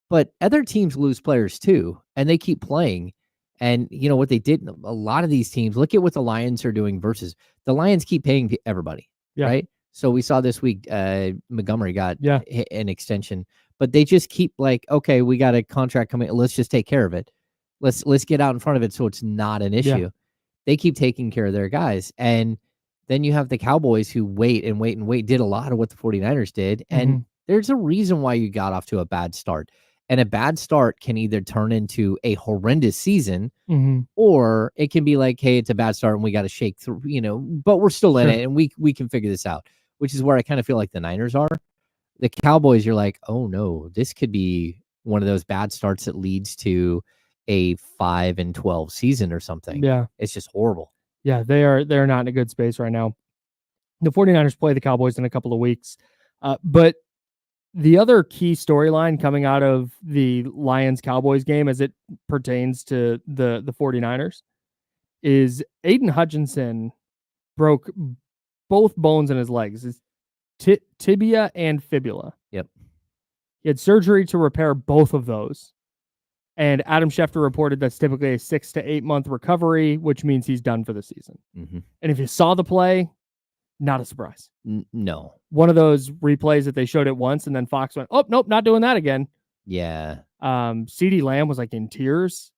But other teams lose players too, and they keep playing. And you know what they did? A lot of these teams, look at what the Lions are doing versus the Lions keep paying everybody, right? So we saw this week, Montgomery got an extension, but they just keep like, okay, we got a contract coming. Let's just take care of it. Let's get out in front of it so it's not an issue. Yeah. They keep taking care of their guys. And then you have the Cowboys who wait and wait and wait, did a lot of what the 49ers did. And there's a reason why you got off to a bad start. And a bad start can either turn into a horrendous season, or it can be like, hey, it's a bad start and we got to shake through, you know, but we're still in it and we can figure this out, which is where I kind of feel like the Niners are. The Cowboys, you're like, oh no, this could be one of those bad starts that leads to a 5-12 season or something. Yeah. It's just horrible. Yeah, they're not in a good space right now. The 49ers play the Cowboys in a couple of weeks. But the other key storyline coming out of the Lions-Cowboys game as it pertains to the 49ers is Aiden Hutchinson broke both bones in his legs, his tibia and fibula. Yep. He had surgery to repair both of those. And Adam Schefter reported that's typically a 6 to 8 month recovery, which means he's done for the season. And if you saw the play, not a surprise. No. One of those replays that they showed it once, and then Fox went, oh, nope, not doing that again. Yeah. CeeDee Lamb was like in tears.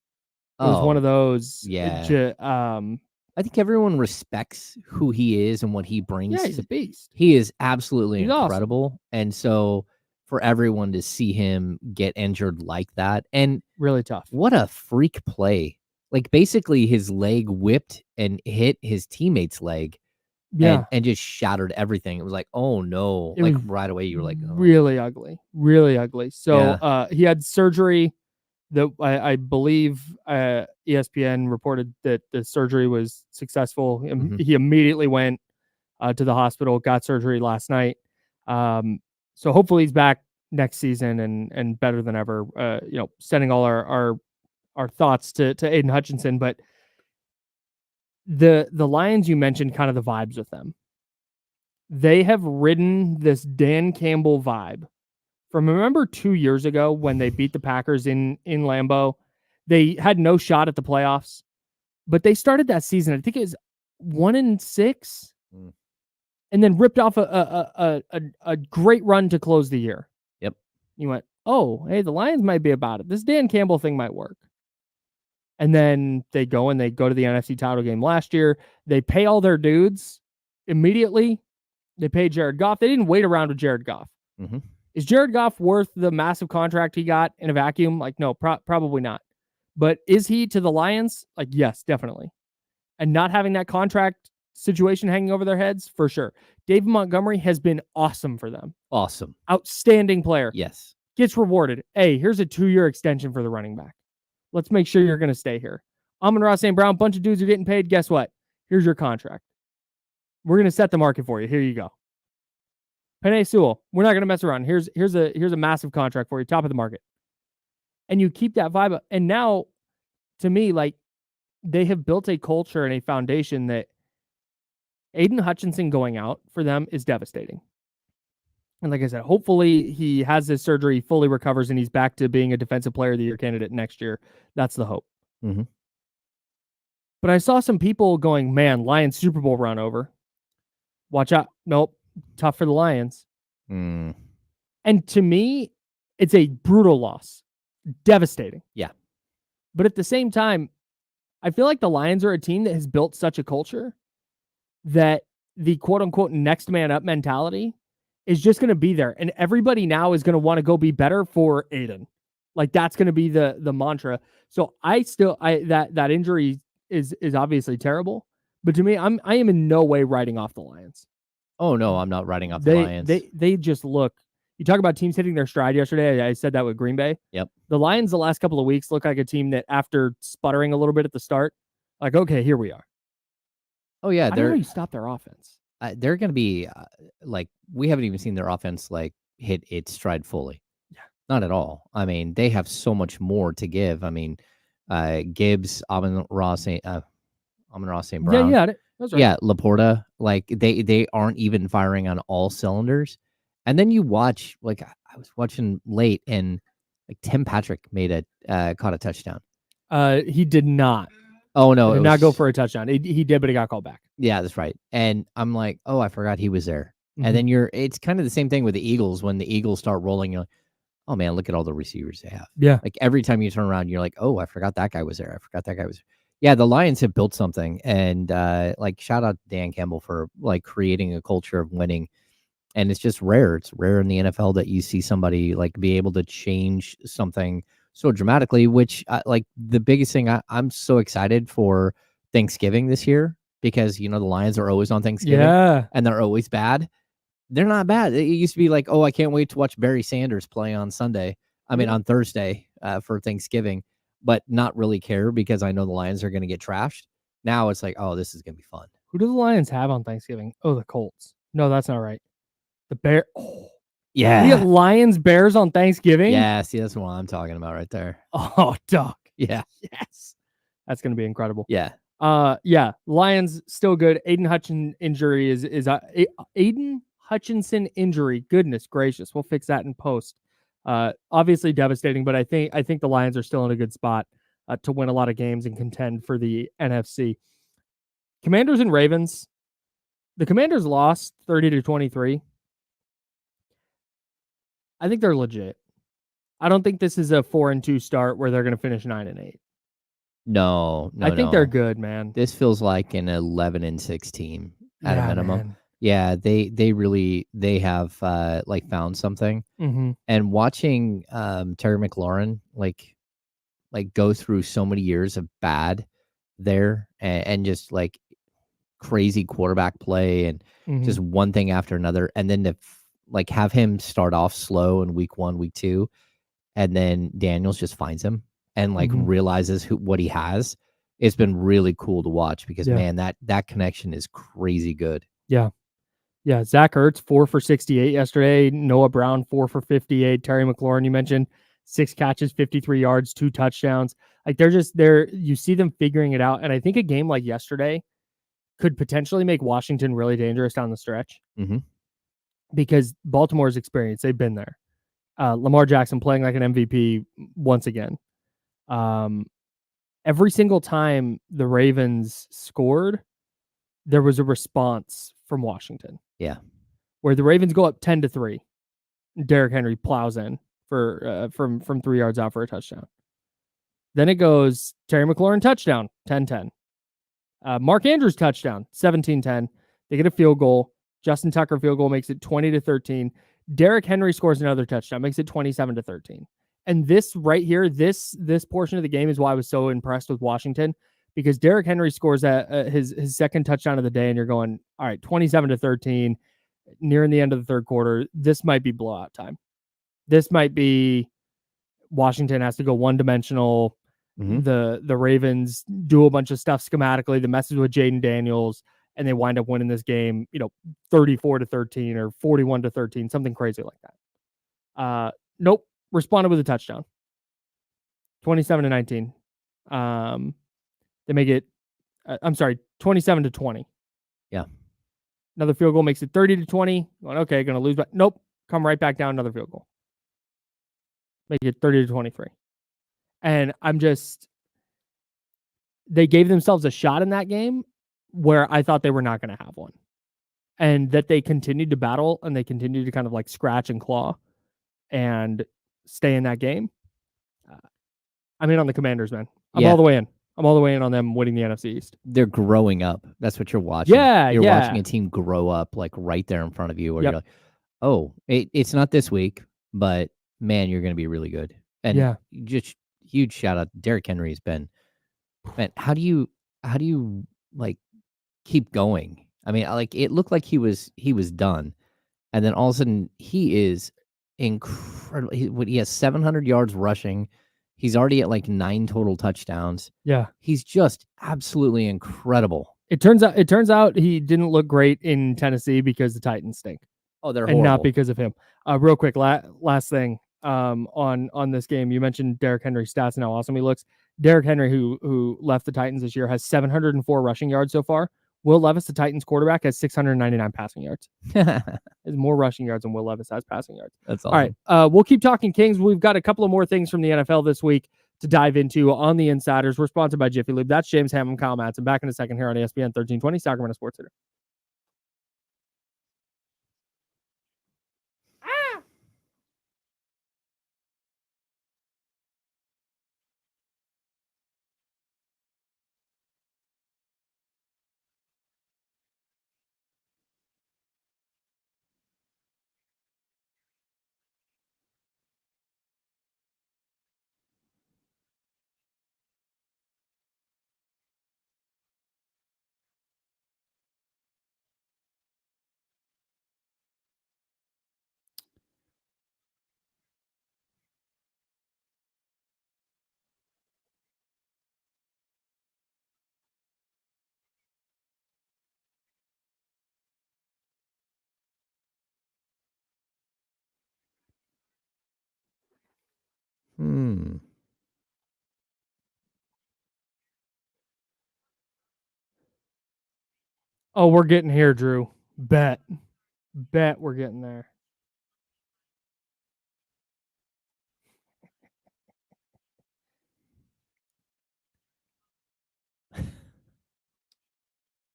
It was one of those. Yeah. I think everyone respects who he is and what he brings. Yeah, he's a beast. He is absolutely incredible. Awesome. And so for everyone to see him get injured like that, and really tough. What a freak play. Like, basically his leg whipped and hit his teammate's leg. Yeah. And just shattered everything. It was like, oh no. Like right away you were like, oh. Really ugly. Really ugly. So he had surgery that I believe ESPN reported that the surgery was successful. He immediately went to the hospital, got surgery last night. So hopefully he's back next season and better than ever. You know, sending all our thoughts to Aiden Hutchinson, but the Lions, you mentioned kind of the vibes with them. They have ridden this Dan Campbell vibe from, remember 2 years ago when they beat the Packers in Lambeau? They had no shot at the playoffs, but they started that season, I think it was 1-6, and then ripped off a great run to close the year. Yep. You went, oh, hey, the Lions might be about it. This Dan Campbell thing might work. And then they go to the NFC title game last year. They pay all their dudes immediately. They pay Jared Goff. They didn't wait around with Jared Goff. Is Jared Goff worth the massive contract he got in a vacuum? Like, no, probably not. But is he to the Lions? Like, yes, definitely. And not having that contract situation hanging over their heads, for sure. David Montgomery has been awesome for them. Awesome. Outstanding player. Yes. Gets rewarded. Hey, here's a 2-year extension for the running back. Let's make sure you're going to stay here. Amon-Ra St. Brown, bunch of dudes are getting paid. Guess what? Here's your contract. We're going to set the market for you. Here you go. Penei Sewell, we're not going to mess around. Here's a massive contract for you, top of the market. And you keep that vibe up. And now to me, like, they have built a culture and a foundation that Aiden Hutchinson going out for them is devastating. And like I said, hopefully he has this surgery, fully recovers, and he's back to being a defensive player of the year candidate next year. That's the hope. Mm-hmm. But I saw some people going, man, Lions Super Bowl run over. Watch out. Nope. Tough for the Lions. Mm. And to me, it's a brutal loss. Devastating. Yeah. But at the same time, I feel like the Lions are a team that has built such a culture that the quote unquote next man up mentality is just going to be there. And everybody now is going to want to go be better for Aiden. Like that's going to be the mantra. So that injury is obviously terrible, but to me, I am in no way writing off the Lions. Oh no, I'm not writing off the Lions. They just look, you talk about teams hitting their stride yesterday. I said that with Green Bay. Yep. The Lions the last couple of weeks look like a team that after sputtering a little bit at the start, like, okay, here we are. Oh yeah. I don't know how you stop their offense. They're going to be like, we haven't even seen their offense like hit its stride fully. Yeah. Not at all. I mean, they have so much more to give. I mean, Gibbs, Amon-Ra St. Brown. Yeah, that's right. Yeah, Laporta. Like they aren't even firing on all cylinders. And then you watch, like I was watching late, and like Tim Patrick caught a touchdown. He did not. Oh no, he did not go for a touchdown. He did, but he got called back. Yeah, that's right. And I'm like, oh, I forgot he was there. Mm-hmm. And then it's kind of the same thing with the Eagles. When the Eagles start rolling, you're like, oh man, look at all the receivers they have. Yeah. Like every time you turn around, you're like, oh, I forgot that guy was there. I forgot that guy was there. Yeah, the Lions have built something. And like shout out to Dan Campbell for like creating a culture of winning. And it's just rare. It's rare in the NFL that you see somebody like be able to change something so dramatically, which like the biggest thing, I'm so excited for Thanksgiving this year because, the Lions are always on Thanksgiving and they're always bad. They're not bad. It used to be like, oh, I can't wait to watch Barry Sanders play on Sunday. On Thursday for Thanksgiving, but not really care because I know the Lions are going to get trashed. Now it's like, oh, this is going to be fun. Who do the Lions have on Thanksgiving? Oh, the Colts. No, that's not right. The Bears. Oh. Yeah. We have Lions Bears on Thanksgiving? Yeah, see, that's what I'm talking about right there. Oh, Doc. Yeah. Yes. That's going to be incredible. Yeah. Yeah. Lions still good. Aiden Hutchinson injury is Aiden Hutchinson injury. Goodness gracious. We'll fix that in post. Obviously devastating, but I think the Lions are still in a good spot to win a lot of games and contend for the NFC. Commanders and Ravens. The Commanders lost 30-23. I think they're legit. I don't think this is a 4-2 start where they're going to finish 9-8. No. I think they're good, man. This feels like an 11-6 team at a minimum. Man. Yeah, they have like found something. Mm-hmm. And watching Terry McLaurin like go through so many years of bad there and just like crazy quarterback play and just one thing after another, and then to like have him start off slow in week 1, week 2, and then Daniels just finds him and like realizes what he has. It's been really cool to watch because man, that connection is crazy good. Yeah. Zach Ertz 4 for 68 yesterday. Noah Brown 4 for 58. Terry McLaurin, you mentioned 6 catches, 53 yards, 2 touchdowns. Like they're you see them figuring it out. And I think a game like yesterday could potentially make Washington really dangerous down the stretch. Mm-hmm. Because Baltimore's experience, they've been there. Lamar Jackson playing like an MVP once again. Every single time the Ravens scored, there was a response from Washington. Yeah. Where the Ravens go up 10-3. Derrick Henry plows in for from 3 yards out for a touchdown. Then it goes Terry McLaurin touchdown, 10-10. Mark Andrews touchdown, 17-10. They get a field goal. Justin Tucker field goal makes it 20-13. Derrick Henry scores another touchdown, makes it 27-13. And this right here, this portion of the game is why I was so impressed with Washington, because Derrick Henry scores his second touchdown of the day, and you're going, all right, 27-13, nearing the end of the third quarter. This might be blowout time. This might be Washington has to go one-dimensional. The Ravens do a bunch of stuff schematically. The message with Jaden Daniels, and they wind up winning this game, 34-13 or 41-13, something crazy like that. Nope. Responded with a touchdown. 27-19. They make it. I'm sorry, 27-20. Yeah. Another field goal makes it 30-20. Going, okay, going to lose, but nope. Come right back down. Another field goal. Make it 30-23. And they gave themselves a shot in that game where I thought they were not going to have one. And that they continued to battle and they continued to kind of like scratch and claw and stay in that game. I'm in on the Commanders, man. I'm all the way in. I'm all the way in on them winning the NFC East. They're growing up. That's what you're watching. You're watching a team grow up like right there in front of you where you're like, oh, it's not this week, but man, you're going to be really good. And just huge shout out. Derrick Henry's been, man, how do you like keep going? I mean, like it looked like he was done. And then all of a sudden he is incredible. He has 700 yards rushing. He's already at like 9 total touchdowns. Yeah. He's just absolutely incredible. It turns out he didn't look great in Tennessee because the Titans stink. Oh, they're horrible. And not because of him. Real quick, last thing on this game. You mentioned Derrick Henry's stats and how awesome he looks. Derrick Henry, who left the Titans this year, has 704 rushing yards so far. Will Levis, the Titans quarterback, has 699 passing yards. Has more rushing yards than Will Levis has passing yards. That's awesome. All right, we'll keep talking Kings. We've got a couple of more things from the NFL this week to dive into on the Insiders. We're sponsored by Jiffy Lube. That's James Ham and Kyle Madsen. Back in a second here on ESPN 1320, Sacramento Sports Center. Oh, we're getting here, Drew. Bet we're getting there.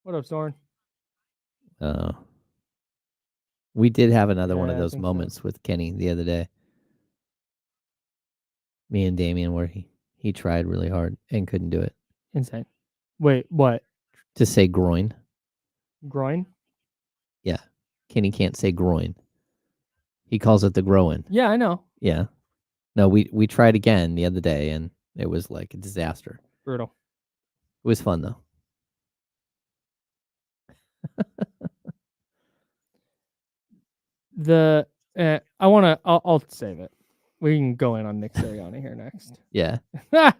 What up, Soren? We did have another one of those moments with Kenny the other day. Me and Damien, where he tried really hard and couldn't do it. Insane. Wait, what? To say groin. Groin? Yeah. Kenny can't say groin. He calls it the groin. Yeah, I know. Yeah. No, we tried again the other day, and it was like a disaster. Brutal. It was fun, though. I'll save it. We can go in on Nick Sirianni here next. Yeah. This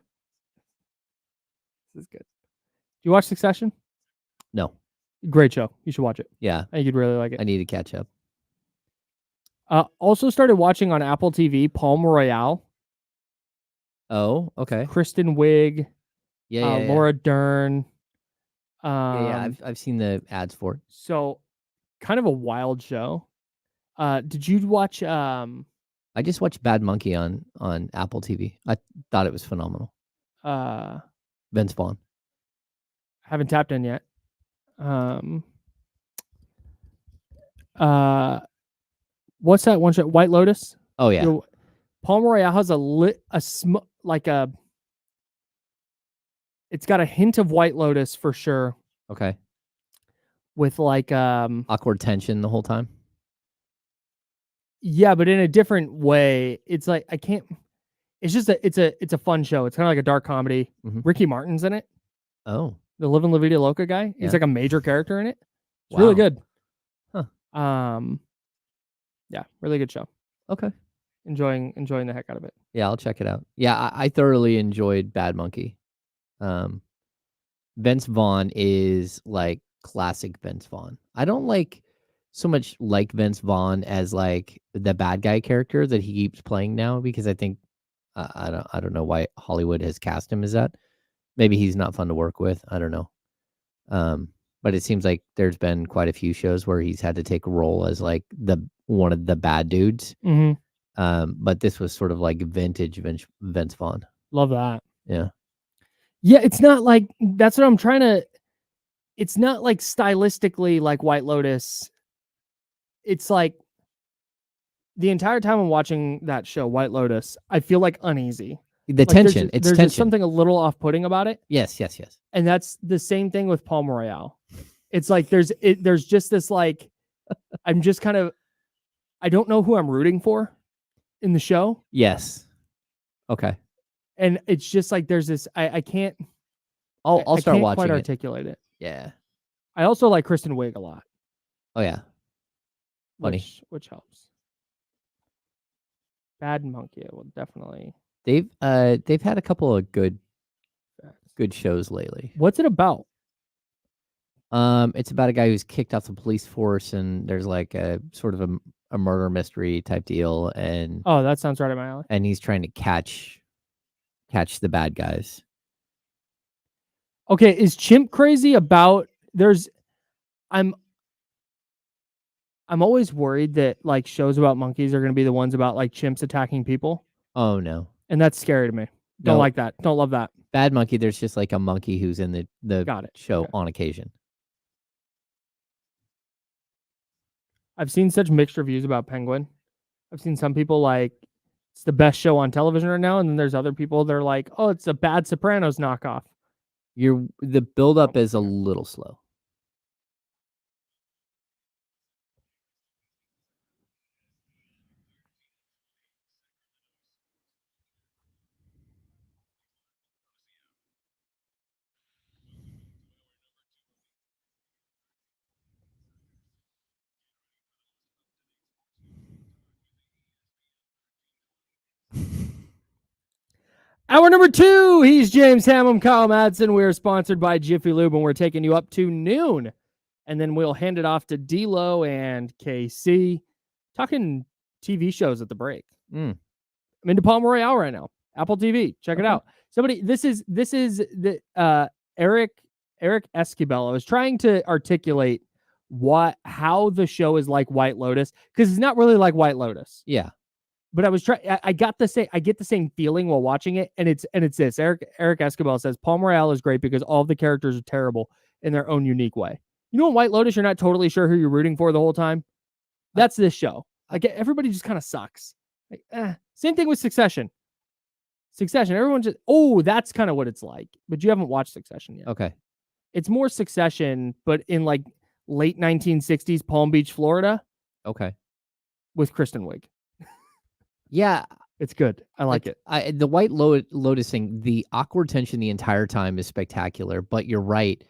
is good. Do you watch Succession? No. Great show. You should watch it. Yeah. I think you'd really like it. I need to catch up. Also started watching on Apple TV Palm Royale. Oh, okay. Kristen Wiig. Yeah. Laura Dern. I've seen the ads for it. So, kind of a wild show. Did you watch? I just watched Bad Monkey on Apple TV. I thought it was phenomenal. Vince Vaughn. Haven't tapped in yet. What's that one show? White Lotus. Oh yeah. Palm Royale has it's got a hint of White Lotus for sure. Okay. With like awkward tension the whole time. Yeah, but in a different way. It's like it's just it's a fun show. It's kind of like a dark comedy. Mm-hmm. Ricky Martin's in it. Oh. The Live in La Vida Loca guy. He's like a major character in it. It's really good. Huh. Yeah, really good show. Okay. Enjoying the heck out of it. Yeah, I'll check it out. Yeah, I thoroughly enjoyed Bad Monkey. Vince Vaughn is like classic Vince Vaughn. I don't like so much like Vince Vaughn as like the bad guy character that he keeps playing now, because I think I don't know why Hollywood has cast him as that. maybe he's not fun to work with. I don't know. But it seems like there's been quite a few shows where he's had to take a role as like one of the bad dudes. But this was sort of like vintage Vince Vaughn. Love that. Yeah. Yeah, it's not like, that's what I'm trying to, it's not like stylistically like White Lotus. It's like the entire time I'm watching that show, White Lotus, I feel like uneasy. The Like, tension. There's tension. just something a little off-putting about it. Yes. And that's the same thing with Palm Royale. It's like there's just this like, I'm just kind of, I don't know who I'm rooting for in the show. Yes. Okay. And it's just like there's this, I can't. I'll start watching quite it. articulate it. Yeah. I also like Kristen Wiig a lot. Oh yeah. Funny. Which helps. Bad Monkey will definitely. They've had a couple of good shows lately. What's it about? It's about a guy who's kicked off the police force, and there's like a sort of a murder mystery type deal, and Oh, that sounds right up my alley. And he's trying to catch the bad guys. Okay, is Chimp crazy about I'm always worried that like shows about monkeys are going to be the ones about like chimps attacking people. Oh no. And that's scary to me. Don't like that. Don't love that. Bad Monkey, there's just like a monkey who's in the show Okay. on occasion. I've seen such mixed reviews about Penguin. I've seen some people like it's the best show on television right now, and then there's other people that are like, oh, it's a bad Sopranos knockoff. The build-up is a little slow. Hour number 2, he's James Ham, Kyle Madsen. We're sponsored by Jiffy Lube, and we're taking you up to noon. And then we'll hand it off to D-Lo and KC. Talking TV shows at the break. I'm into Palm Royale right now. Apple TV. Check it out. Somebody, this is the Eric Esquivel. I was trying to articulate how the show is like White Lotus, because it's not really like White Lotus. Yeah. But I was trying. I get the same feeling while watching it, and it's this. Eric Esquivel says Palm Royale is great because all of the characters are terrible in their own unique way. You know, in White Lotus, you're not totally sure who you're rooting for the whole time. That's this show. Like everybody just kind of sucks. Like, Same thing with Succession. Everyone just that's kind of what it's like. But you haven't watched Succession yet. Okay. It's more Succession, but in like late 1960s Palm Beach, Florida. Okay. With Kristen Wiig. Yeah, it's good. I like it. The White Lotus thing, the awkward tension the entire time is spectacular. But you're right.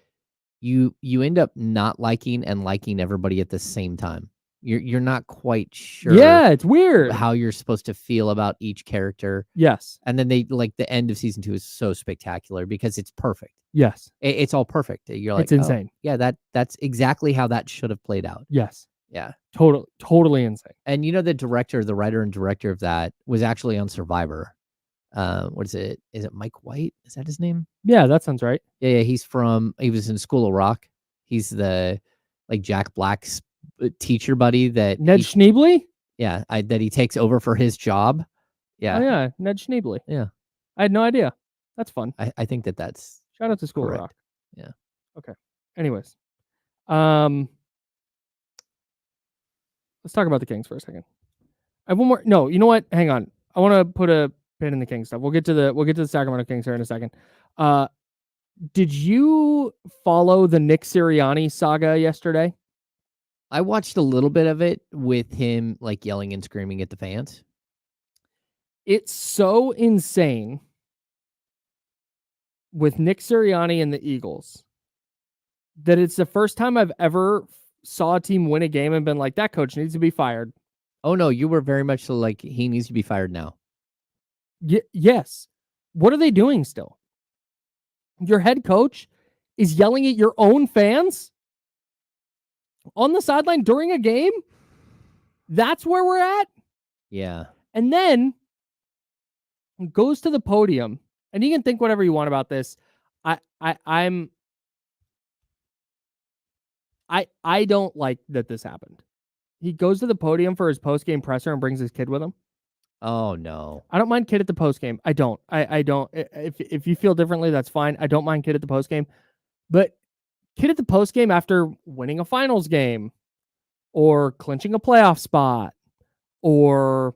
You end up not liking and liking everybody at the same time. You're not quite sure. Yeah, it's weird how you're supposed to feel about each character. Yes. And then they like the end of season 2 is so spectacular because it's perfect. Yes. It's all perfect. You're like, it's insane. Yeah, that's exactly how that should have played out. Yes. Yeah. Totally insane. And the writer and director of that was actually on Survivor. What is it? Is it Mike White? Is that his name? Yeah, that sounds right. Yeah. He was in School of Rock. He's the like Jack Black's teacher buddy that Ned Schneebly. Yeah, that he takes over for his job. Yeah. Oh yeah, Ned Schneebly. Yeah. I had no idea. That's fun. I think that's shout out to School correct. of Rock. Yeah. Okay. Anyways, let's talk about the Kings for a second. I have one more. No, you know what? Hang on. I want to put a pin in the Kings stuff. We'll get to the Sacramento Kings here in a second. Did you follow the Nick Sirianni saga yesterday? I watched a little bit of it with him like yelling and screaming at the fans. It's so insane with Nick Sirianni and the Eagles that it's the first time I've ever saw a team win a game and been like, that coach needs to be fired. Oh no, you were very much like, he needs to be fired now. Yes. What are they doing still? Your head coach is yelling at your own fans on the sideline during a game? That's where we're at? Yeah. And then goes to the podium, and you can think whatever you want about this. I don't like that this happened. He goes to the podium for his post-game presser and brings his kid with him. Oh no. I don't mind kid at the post-game. I don't. I don't. If you feel differently, that's fine. I don't mind kid at the post-game. But kid at the post-game after winning a finals game or clinching a playoff spot or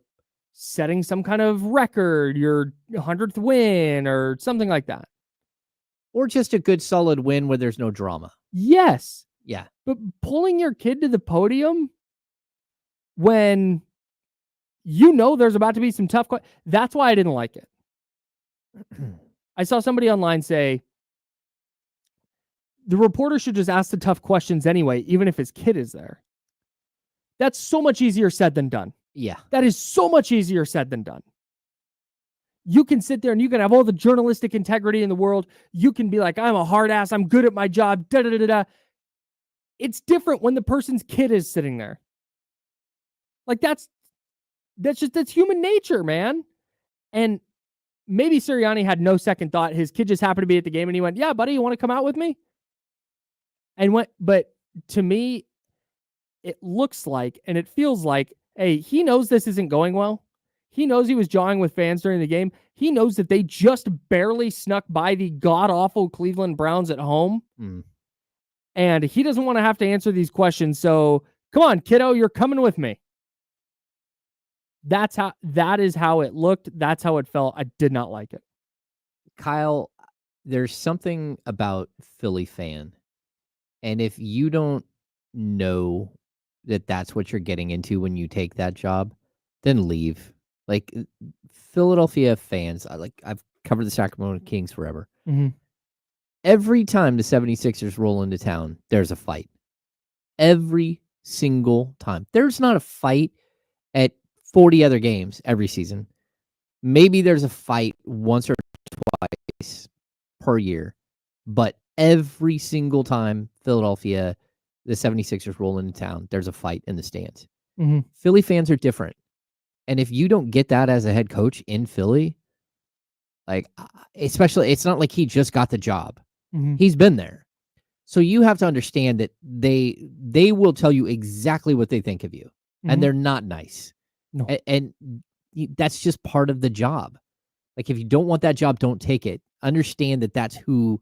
setting some kind of record, your 100th win or something like that. Or just a good solid win where there's no drama. Yes. Yeah. But pulling your kid to the podium when you know there's about to be some tough questions, that's why I didn't like it. I saw somebody online say the reporter should just ask the tough questions anyway, even if his kid is there. That's so much easier said than done. Yeah. That is so much easier said than done. You can sit there and you can have all the journalistic integrity in the world. You can be like, I'm a hard ass. I'm good at my job. Da, da, da, da. It's different when the person's kid is sitting there. Like that's human nature, man. And maybe Sirianni had no second thought. His kid just happened to be at the game and he went, yeah, buddy, you want to come out with me? And went, but to me, it looks like, and it feels like, hey, he knows this isn't going well. He knows he was jawing with fans during the game. He knows that they just barely snuck by the god-awful Cleveland Browns at home. And he doesn't want to have to answer these questions. So come on, kiddo, you're coming with me. That is how it looked. That's how it felt. I did not like it. Kyle, there's something about Philly fan. And if you don't know that that's what you're getting into when you take that job, then leave. Like Philadelphia fans, I've covered the Sacramento Kings forever. Mm-hmm. Every time the 76ers roll into town, there's a fight. Every single time. There's not a fight at 40 other games every season. Maybe there's a fight once or twice per year. But every single time Philadelphia, the 76ers roll into town, there's a fight in the stands. Mm-hmm. Philly fans are different. And if you don't get that as a head coach in Philly, like, especially, it's not like he just got the job. Mm-hmm. He's been there. So you have to understand that they will tell you exactly what they think of you. Mm-hmm. And they're not nice. No. And that's just part of the job. Like, if you don't want that job, don't take it. Understand that that's who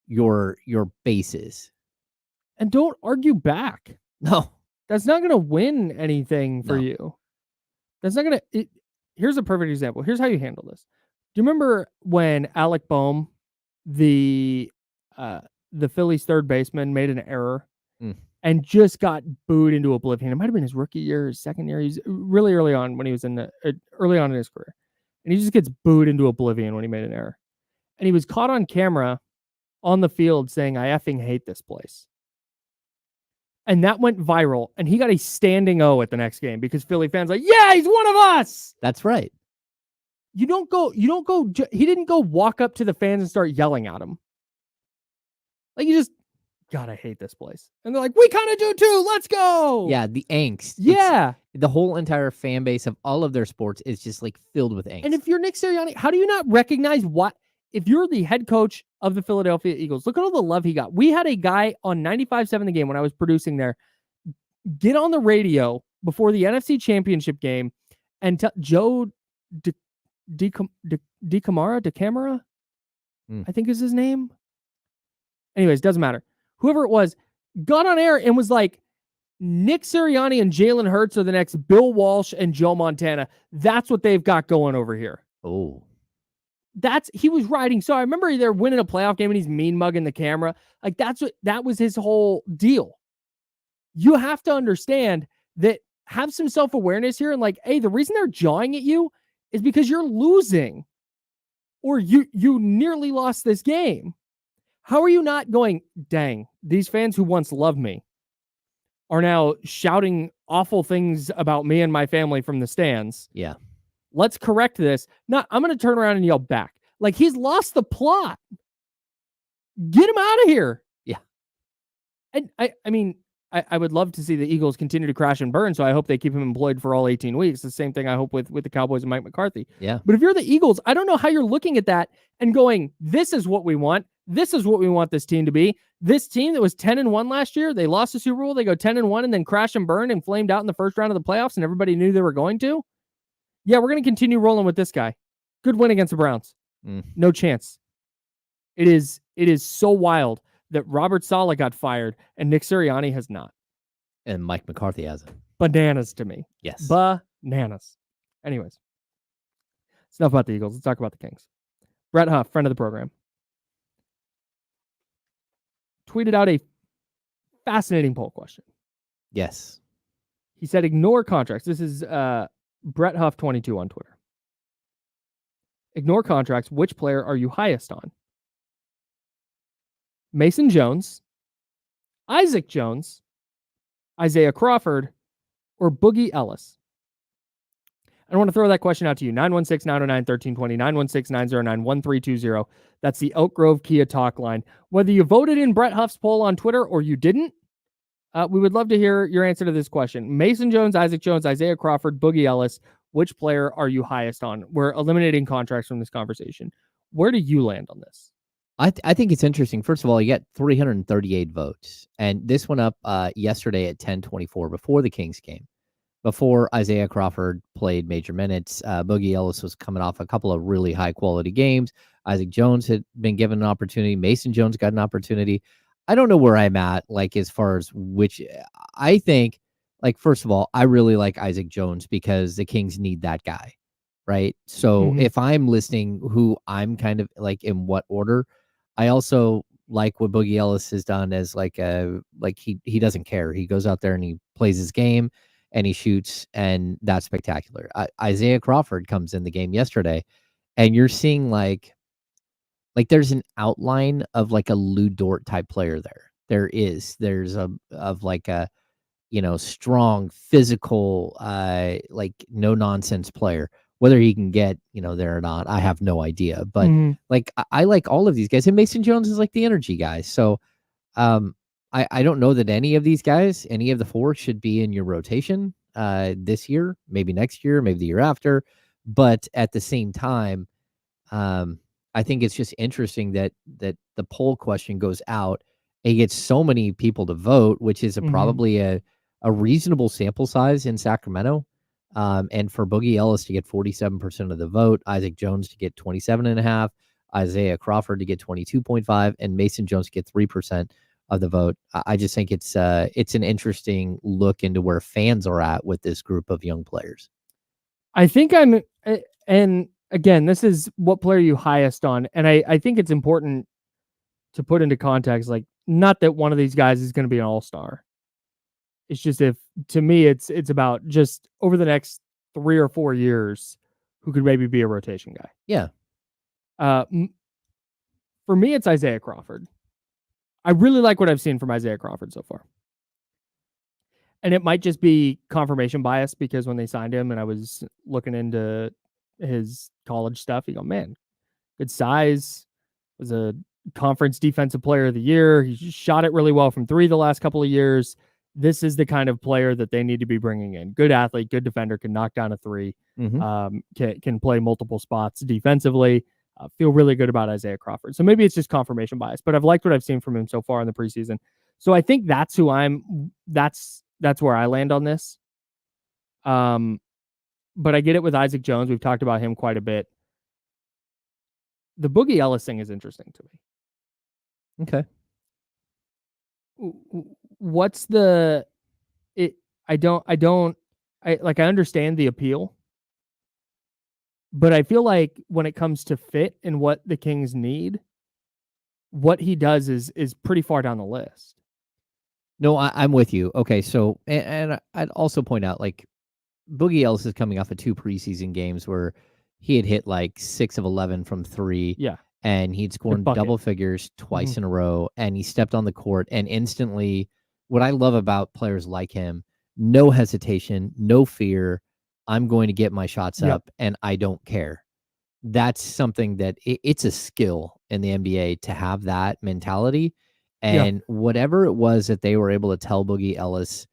your base is. And don't argue back. No. That's not going to win anything for you. That's not going to... Here's a perfect example. Here's how you handle this. Do you remember when Alec Boehm, the Phillies third baseman, made an error and just got booed into oblivion? It might have been his rookie year, his second year. He's really early on when he was early on in his career. And he just gets booed into oblivion when he made an error. And he was caught on camera on the field saying, I effing hate this place. And that went viral, and he got a standing O at the next game because Philly fans like, yeah, he's one of us. That's right. He didn't go walk up to the fans and start yelling at them. Like, you just, God, I hate this place. And they're like, we kind of do too. Let's go. Yeah, the angst. Yeah. The whole entire fan base of all of their sports is just like filled with angst. And if you're Nick Sirianni, how do you not recognize if you're the head coach of the Philadelphia Eagles, look at all the love he got. We had a guy on 95.7 The Game when I was producing there get on the radio before the NFC Championship game and Joe DeCamara, I think is his name. Anyways, doesn't matter. Whoever it was got on air and was like, Nick Sirianni and Jalen Hurts are the next Bill Walsh and Joe Montana. That's what they've got going over here. Oh. He was riding. So I remember they're winning a playoff game and he's mean mugging the camera. Like that was his whole deal. You have to understand that, have some self-awareness here and like, hey, the reason they're jawing at you is because you're losing or you nearly lost this game. How are you not going, dang, these fans who once loved me are now shouting awful things about me and my family from the stands? Yeah. Let's correct this. No, I'm going to turn around and yell back. Like, he's lost the plot. Get him out of here. Yeah. And I mean, I would love to see the Eagles continue to crash and burn, so I hope they keep him employed for all 18 weeks. The same thing I hope with the Cowboys and Mike McCarthy. Yeah. But if you're the Eagles, I don't know how you're looking at that and going, this is what we want. This is what we want this team to be. This team that was 10-1 last year, they lost the Super Bowl, they go 10-1 and then crash and burn and flamed out in the first round of the playoffs and everybody knew they were going to. Yeah, we're going to continue rolling with this guy. Good win against the Browns. No chance. It is so wild that Robert Saleh got fired and Nick Sirianni has not. And Mike McCarthy hasn't. Bananas to me. Yes. Bananas. Anyways, it's enough about the Eagles. Let's talk about the Kings. Brett Huff, friend of the program, tweeted out a fascinating poll question. Yes. He said, ignore contracts. This is Brett Huff 22 on Twitter. Ignore contracts. Which player are you highest on? Mason Jones, Isaac Jones, Isaiah Crawford, or Boogie Ellis? I want to throw that question out to you. 916-909-1320, 916-909-1320. That's the Elk Grove Kia talk line. Whether you voted in Brett Huff's poll on Twitter or you didn't, we would love to hear your answer to this question. Mason Jones, Isaac Jones, Isaiah Crawford, Boogie Ellis. Which player are you highest on? We're eliminating contracts from this conversation. Where do you land on this? I think it's interesting. First of all, you got 338 votes. And this went up yesterday at 10:24 before the Kings game. Before Isaiah Crawford played major minutes, Boogie Ellis was coming off a couple of really high-quality games. Isaac Jones had been given an opportunity. Mason Jones got an opportunity. I don't know where I'm at, like, as far as which I think, like, first of all, I really like Isaac Jones because the Kings need that guy, right? So if I'm listing who I'm kind of like in what order, I also like what Boogie Ellis has done as like he doesn't care. He goes out there and he plays his game and he shoots, and that's spectacular. Isaiah Crawford comes in the game yesterday, and you're seeing like there's an outline of like a Lou Dort type player there. There's like a, strong, physical, like no nonsense player. Whether he can get, there or not, I have no idea. But like I like all of these guys, and Mason Jones is like the energy guy. So I don't know that any of these guys, any of the four, should be in your rotation this year, maybe next year, maybe the year after. But at the same time, I think it's just interesting that the poll question goes out. It gets so many people to vote, which is probably a reasonable sample size in Sacramento. And for Boogie Ellis to get 47% of the vote, Isaac Jones to get 27.5%, Isaiah Crawford to get 22.5%, and Mason Jones to get 3% of the vote. I just think it's an interesting look into where fans are at with this group of young players. I think and again, this is what player you highest on. And I think it's important to put into context, like, not that one of these guys is going to be an all-star. It's just to me, it's about just over the next 3 or 4 years, who could maybe be a rotation guy. Yeah. For me, it's Isaiah Crawford. I really like what I've seen from Isaiah Crawford so far. And it might just be confirmation bias because when they signed him and I was looking into his college stuff, you go, man, good size, was a conference defensive player of the year. He shot it really well from three the last couple of years. This is the kind of player that they need to be bringing in. Good athlete, good defender, can knock down a three, can play multiple spots defensively. Feel really good about Isaiah Crawford. So maybe it's just confirmation bias, but I've liked what I've seen from him so far in the preseason. So I think that's who that's where I land on this. But I get it with Isaac Jones. We've talked about him quite a bit. The Boogie Ellis thing is interesting to me. Okay. What's I understand the appeal, but I feel like when it comes to fit and what the Kings need, what he does is pretty far down the list. No, I'm with you. Okay, so and I'd also point out, like, Boogie Ellis is coming off of 2 preseason games where he had hit like 6 of 11 from 3. Yeah. And he'd scored double figures twice in a row, and he stepped on the court and instantly, what I love about players like him, no hesitation, no fear. I'm going to get my shots up and I don't care. That's something that it's a skill in the NBA to have that mentality. And whatever it was that they were able to tell Boogie Ellis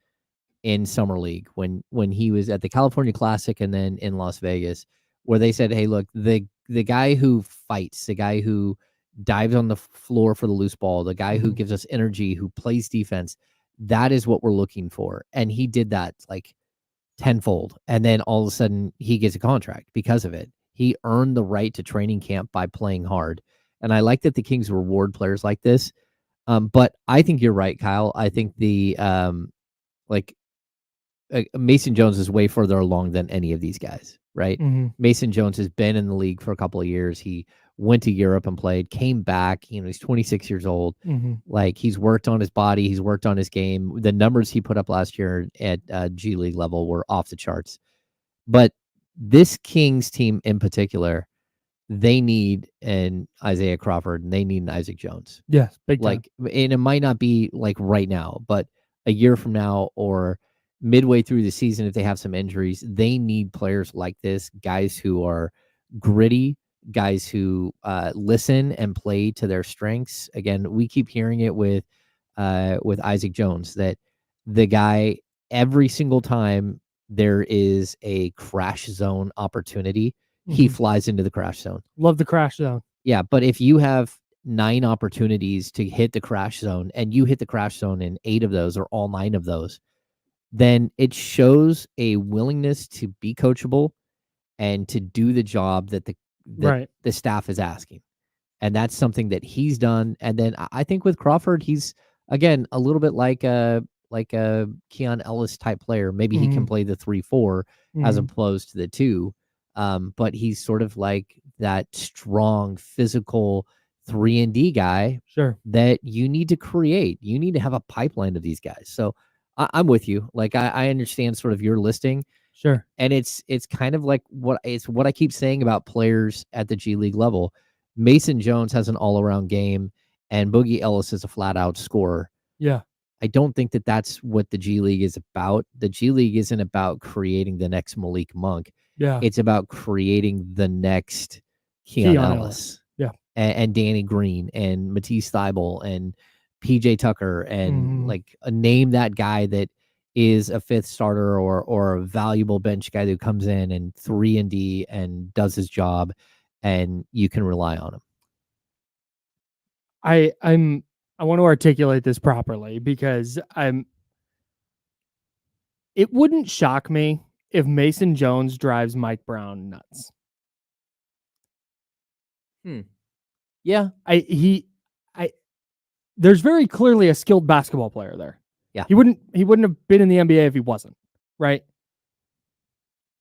in Summer League when he was at the California Classic and then in Las Vegas, where they said, hey, look, the guy who fights, the guy who dives on the floor for the loose ball, the guy who gives us energy, who plays defense. That is what we're looking for. And he did that like tenfold. And then all of a sudden he gets a contract because of it. He earned the right to training camp by playing hard. And I like that the Kings reward players like this. But I think you're right, Kyle. I think the like Mason Jones is way further along than any of these guys, right? Mason Jones has been in the league for a couple of years. He went to Europe and played, came back. He's 26 years old. Like, he's worked on his body. He's worked on his game. The numbers he put up last year at G League level were off the charts. But this Kings team in particular, they need an Isaiah Crawford and they need an Isaac Jones. Yes, big time. Like, and it might not be like right now, but a year from now or midway through the season, if they have some injuries, they need players like this, guys who are gritty, guys who listen and play to their strengths. Again, we keep hearing it with Isaac Jones, that the guy, every single time there is a crash zone opportunity, he flies into the crash zone. Love the crash zone. Yeah, but if you have 9 opportunities to hit the crash zone and you hit the crash zone in 8 of those or all 9 of those, then it shows a willingness to be coachable and to do the job that the staff is asking. And that's something that he's done. And then I think with Crawford, he's, again, a little bit like a Keon Ellis type player. Maybe he can play the 3-4 as opposed to the 2. But he's sort of like that strong, physical 3-and-D guy that you need to create. You need to have a pipeline of these guys. So I'm with you. Like, I understand sort of your listing. Sure. And it's kind of like what I keep saying about players at the G League level. Mason Jones has an all-around game, and Boogie Ellis is a flat-out scorer. Yeah. I don't think that that's what the G League is about. The G League isn't about creating the next Malik Monk. Yeah. It's about creating the next Keon Ellis. Yeah. And Danny Green and Matisse Thybulle and PJ Tucker and like name that guy that is a 5th starter or a valuable bench guy who comes in and 3-and-D and does his job, and you can rely on him. I want to articulate this properly because it wouldn't shock me if Mason Jones drives Mike Brown nuts. Yeah. There's very clearly a skilled basketball player there. Yeah. He wouldn't have been in the NBA if he wasn't, right?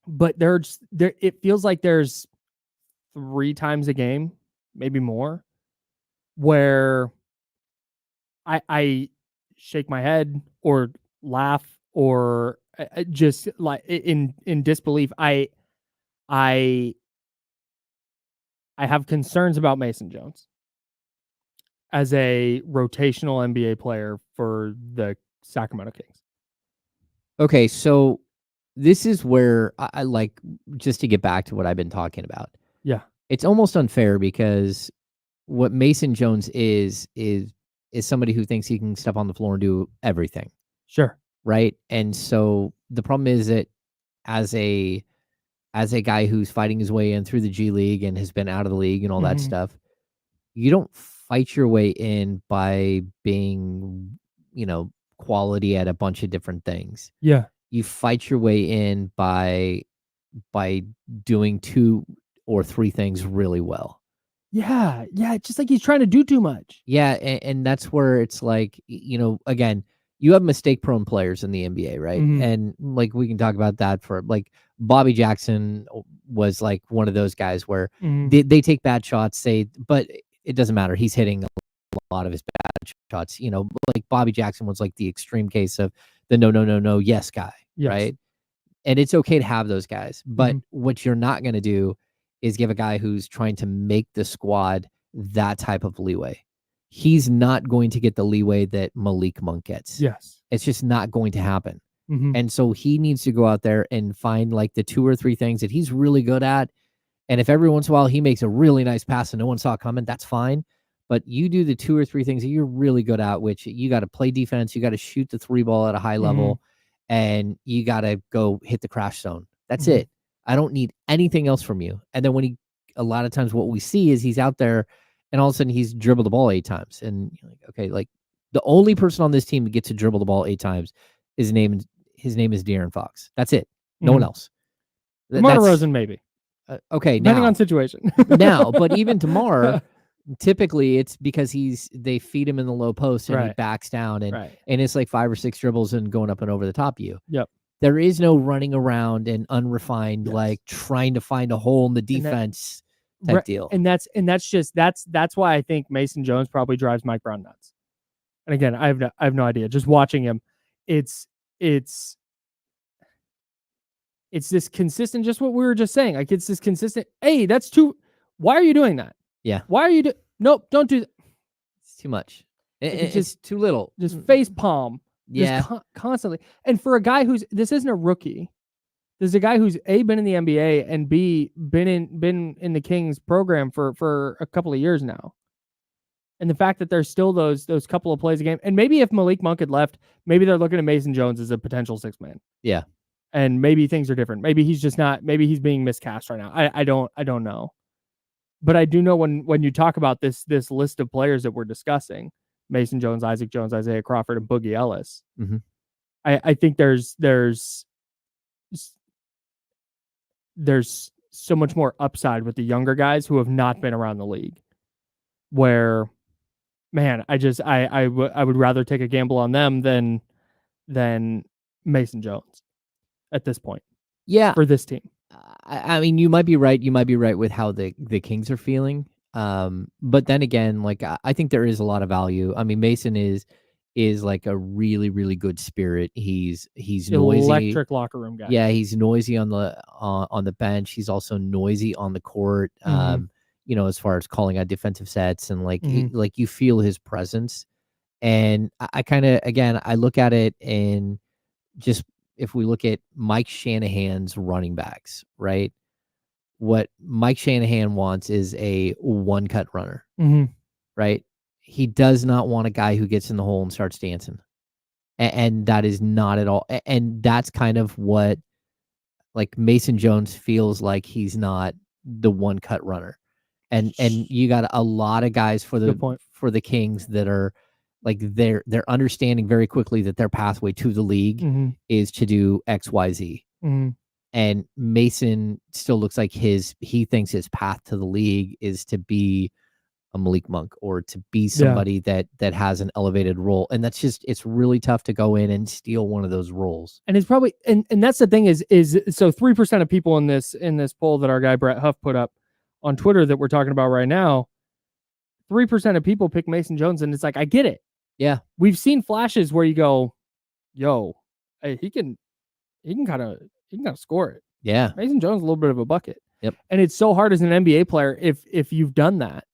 But it feels like there's 3 times a game, maybe more, where I shake my head or laugh or just like in disbelief. I have concerns about Mason Jones as a rotational NBA player for the Sacramento Kings. Okay, so this is where I like, just to get back to what I've been talking about. Yeah. It's almost unfair because what Mason Jones is somebody who thinks he can step on the floor and do everything. Sure. Right? And so the problem is that as a guy who's fighting his way in through the G League and has been out of the league and all that stuff, you don't fight your way in by being, quality at a bunch of different things. Yeah. You fight your way in by doing 2 or 3 things really well. Yeah. Yeah. It's just like he's trying to do too much. Yeah. And that's where it's like, again, you have mistake-prone players in the NBA, right? And like, we can talk about that for like Bobby Jackson was like one of those guys where they take bad shots, but it doesn't matter. He's hitting a lot of his bad shots. Like Bobby Jackson was like the extreme case of the no, yes guy, right? And it's okay to have those guys. But what you're not going to do is give a guy who's trying to make the squad that type of leeway. He's not going to get the leeway that Malik Monk gets. Yes. It's just not going to happen. And so he needs to go out there and find like the 2 or 3 things that he's really good at. And if every once in a while he makes a really nice pass and no one saw it coming, that's fine. But you do the 2 or 3 things that you're really good at, which you got to play defense, you got to shoot the 3 ball at a high level, and you got to go hit the crash zone. That's it. I don't need anything else from you. And then a lot of times what we see is he's out there and all of a sudden he's dribbled the ball 8 times, and you're like, okay, like the only person on this team that gets to dribble the ball 8 times, his name is De'Aaron Fox. That's it. No one else. DeMar DeRozan, maybe. Okay, depending now, on situation. but even DeMar, typically it's because they feed him in the low post and he backs down, and it's like 5 or 6 dribbles and going up and over the top of you. Yep. There is no running around and unrefined, like trying to find a hole in the defense type deal. And that's why I think Mason Jones probably drives Mike Brown nuts. And again, I have no idea. Just watching him, it's this consistent, just what we were just saying. Like, it's this consistent, hey, that's too, why are you doing that? Yeah. Why are you nope, don't do that. It's too much. It's just too little. Just face palm. Yeah. Just constantly. And for a guy this isn't a rookie. This is a guy who's A, been in the NBA, and B, been in the Kings program for a couple of years now. And the fact that there's still those couple of plays a game, and maybe if Malik Monk had left, maybe they're looking at Mason Jones as a potential 6th man. Yeah. And maybe things are different. Maybe he's just not. Maybe he's being miscast right now. I don't know. But I do know when you talk about this list of players that we're discussing, Mason Jones, Isaac Jones, Isaiah Crawford, and Boogie Ellis, I think there's so much more upside with the younger guys who have not been around the league. Where, man, I would rather take a gamble on them than Mason Jones at this point. Yeah, for this team. I mean, you might be right. You might be right with how the Kings are feeling. But then again, like, I think there is a lot of value. I mean, Mason is like a really, really good spirit. He's noisy, electric locker room guy. Yeah, he's noisy on the bench. He's also noisy on the court. You know, as far as calling out defensive sets, and like you feel his presence. And I kind of, again, I look at it, and just, if we look at Mike Shanahan's running backs, right? What Mike Shanahan wants is a one-cut runner, right? He does not want a guy who gets in the hole and starts dancing. And that is not at all. And that's kind of what, like, Mason Jones feels like he's not the one-cut runner. And you got a lot of guys for the Kings that are, like, they're understanding very quickly that their pathway to the league is to do X, Y, Z. And Mason still looks like he thinks his path to the league is to be a Malik Monk, or to be somebody that has an elevated role. And that's just, it's really tough to go in and steal one of those roles. And it's probably, and that's the thing is so 3% of people in this poll that our guy Brett Huff put up on Twitter that we're talking about right now, 3% of people pick Mason Jones. And it's like, I get it. Yeah. We've seen flashes where you go, yo, hey, he can kind of score it. Yeah. Mason Jones is a little bit of a bucket. Yep. And it's so hard as an NBA player, if you've done that,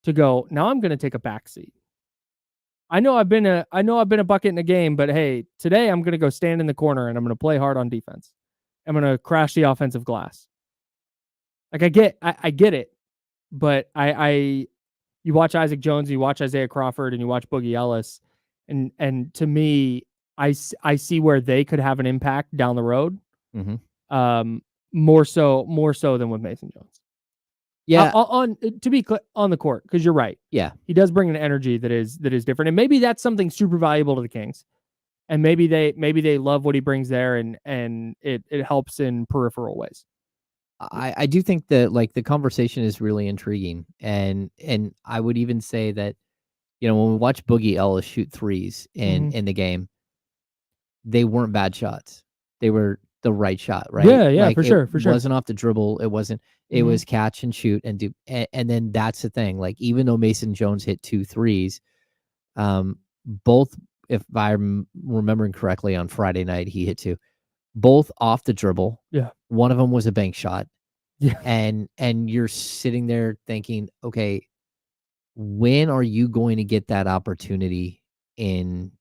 to go, now I'm going to take a backseat. I know I've been a bucket in a game, but hey, today I'm going to go stand in the corner and I'm going to play hard on defense. I'm going to crash the offensive glass. Like, I get it, but you watch Isaac Jones, you watch Isaiah Crawford, and you watch Boogie Ellis, and to me, I see where they could have an impact down the road. More so than with Mason Jones. Yeah, to be clear, on the court, because you're right. Yeah, he does bring an energy that is different, and maybe that's something super valuable to the Kings, and maybe they love what he brings there, and it helps in peripheral ways. I do think that, like, the conversation is really intriguing, and I would even say that, you know, when we watch Boogie Ellis shoot threes in the game, they weren't bad shots. They were the right shot, right? Yeah, like, for sure. It wasn't off the dribble. It wasn't. It was catch and shoot and do. And then that's the thing. Like, even though Mason Jones hit 2 threes, both, if I'm remembering correctly, on Friday night he hit 2, both off the dribble. Yeah, one of them was a bank shot. Yeah, and you're sitting there thinking, okay, when are you going to get that opportunity in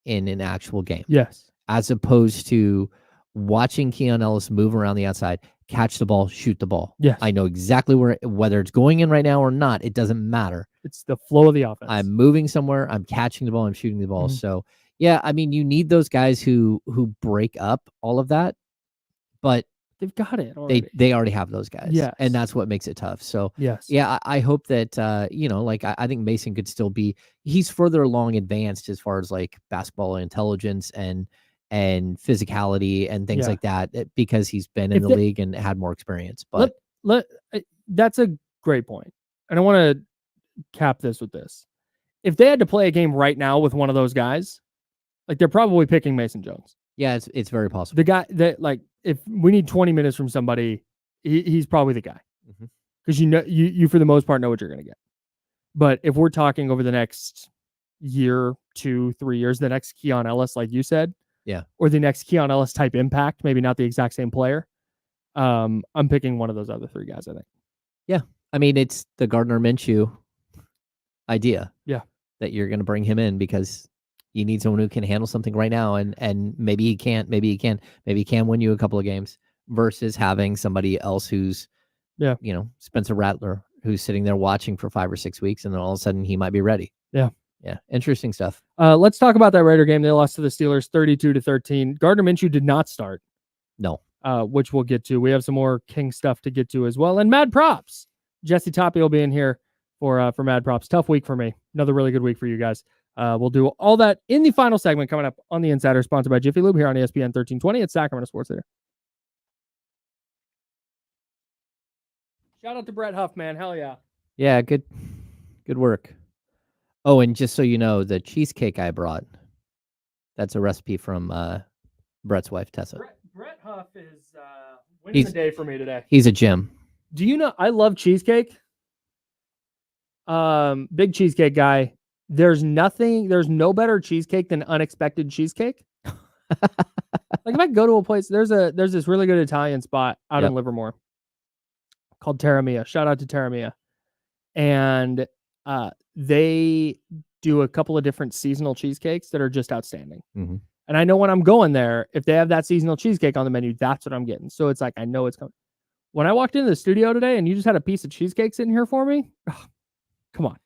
an actual game? Yes, as opposed to watching Keon Ellis move around the outside, catch the ball, shoot the ball. Yes. I know exactly whether it's going in right now or not. It doesn't matter. It's the flow of the offense. I'm moving somewhere. I'm catching the ball. I'm shooting the ball. So, yeah, I mean, you need those guys who break up all of that. But They've got it already. They already have those guys. Yes. And that's what makes it tough. So Yes. yeah, I hope that like I think Mason could still be. He's further along advanced as far as like basketball intelligence and physicality and things like that because he's been in the league and had more experience. But that's a great point. And I want to cap this with this. If they had to play a game right now with one of those guys, like they're probably picking Mason Jones. Yeah, it's very possible. The guy that like if we need 20 minutes from somebody, he's probably the guy. Because you for the most part know what you're going to get. But if we're talking over the next year, 2, 3 years, the next Keon Ellis, like you said, or the next Keon Ellis type impact, maybe not the exact same player. I'm picking one of those other 3 guys, I think. Yeah. I mean, it's the Gardner Minshew idea. Yeah. That you're going to bring him in because you need someone who can handle something right now. And maybe he can't, maybe he can win you a couple of games versus having somebody else who's, Spencer Rattler, who's sitting there watching for 5 or 6 weeks. And then all of a sudden he might be ready. Yeah. Yeah. Interesting stuff. Let's talk about that Raider game. They lost to the Steelers 32-13. Gardner Minshew did not start. No. Which we'll get to. We have some more King stuff to get to as well. And Mad Props. Jesse Toppy will be in here for Mad Props. Tough week for me. Another really good week for you guys. We'll do all that in the final segment coming up on The Insider, sponsored by Jiffy Lube here on ESPN 1320 at Sacramento Sports Theater. Shout out to Brett Huff, man. Hell yeah. Yeah, good work. Oh, and just so you know, the cheesecake I brought, that's a recipe from Brett's wife, Tessa. Brett Huff is winning the day for me today. He's a gem. Do you know, I love cheesecake. Big cheesecake guy. There's no better cheesecake than unexpected cheesecake. Like if I go to a place, there's this really good Italian spot out in Livermore called Terra Mia. Shout out to Terra Mia. And they do a couple of different seasonal cheesecakes that are just outstanding. Mm-hmm. And I know when I'm going there, if they have that seasonal cheesecake on the menu, that's what I'm getting. So it's like, I know it's coming. When I walked into the studio today and you just had a piece of cheesecake sitting here for me, come on.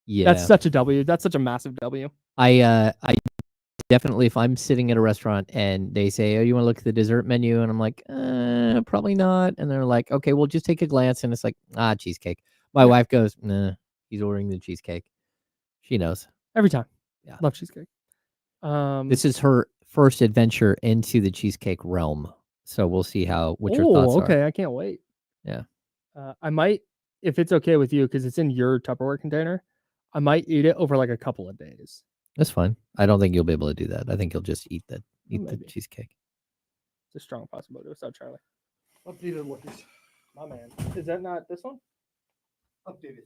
Yeah. That's such a W. That's such a massive W. I definitely, if I'm sitting at a restaurant and they say, oh, you want to look at the dessert menu? And I'm like, probably not. And they're like, okay, well, just take a glance. And it's like, cheesecake. My wife goes, nah, he's ordering the cheesecake. She knows. Every time. Yeah. Love cheesecake. This is her first adventure into the cheesecake realm. So we'll see what your thoughts are. Okay. I can't wait. Yeah. I might, if it's okay with you, because it's in your Tupperware container, I might eat it over like a couple of days. That's fine. I don't think you'll be able to do that. I think you'll just eat the cheesecake. It's a strong possibility. What's up, Charlie? Updated lookers. My man. Is that not this one? Updated.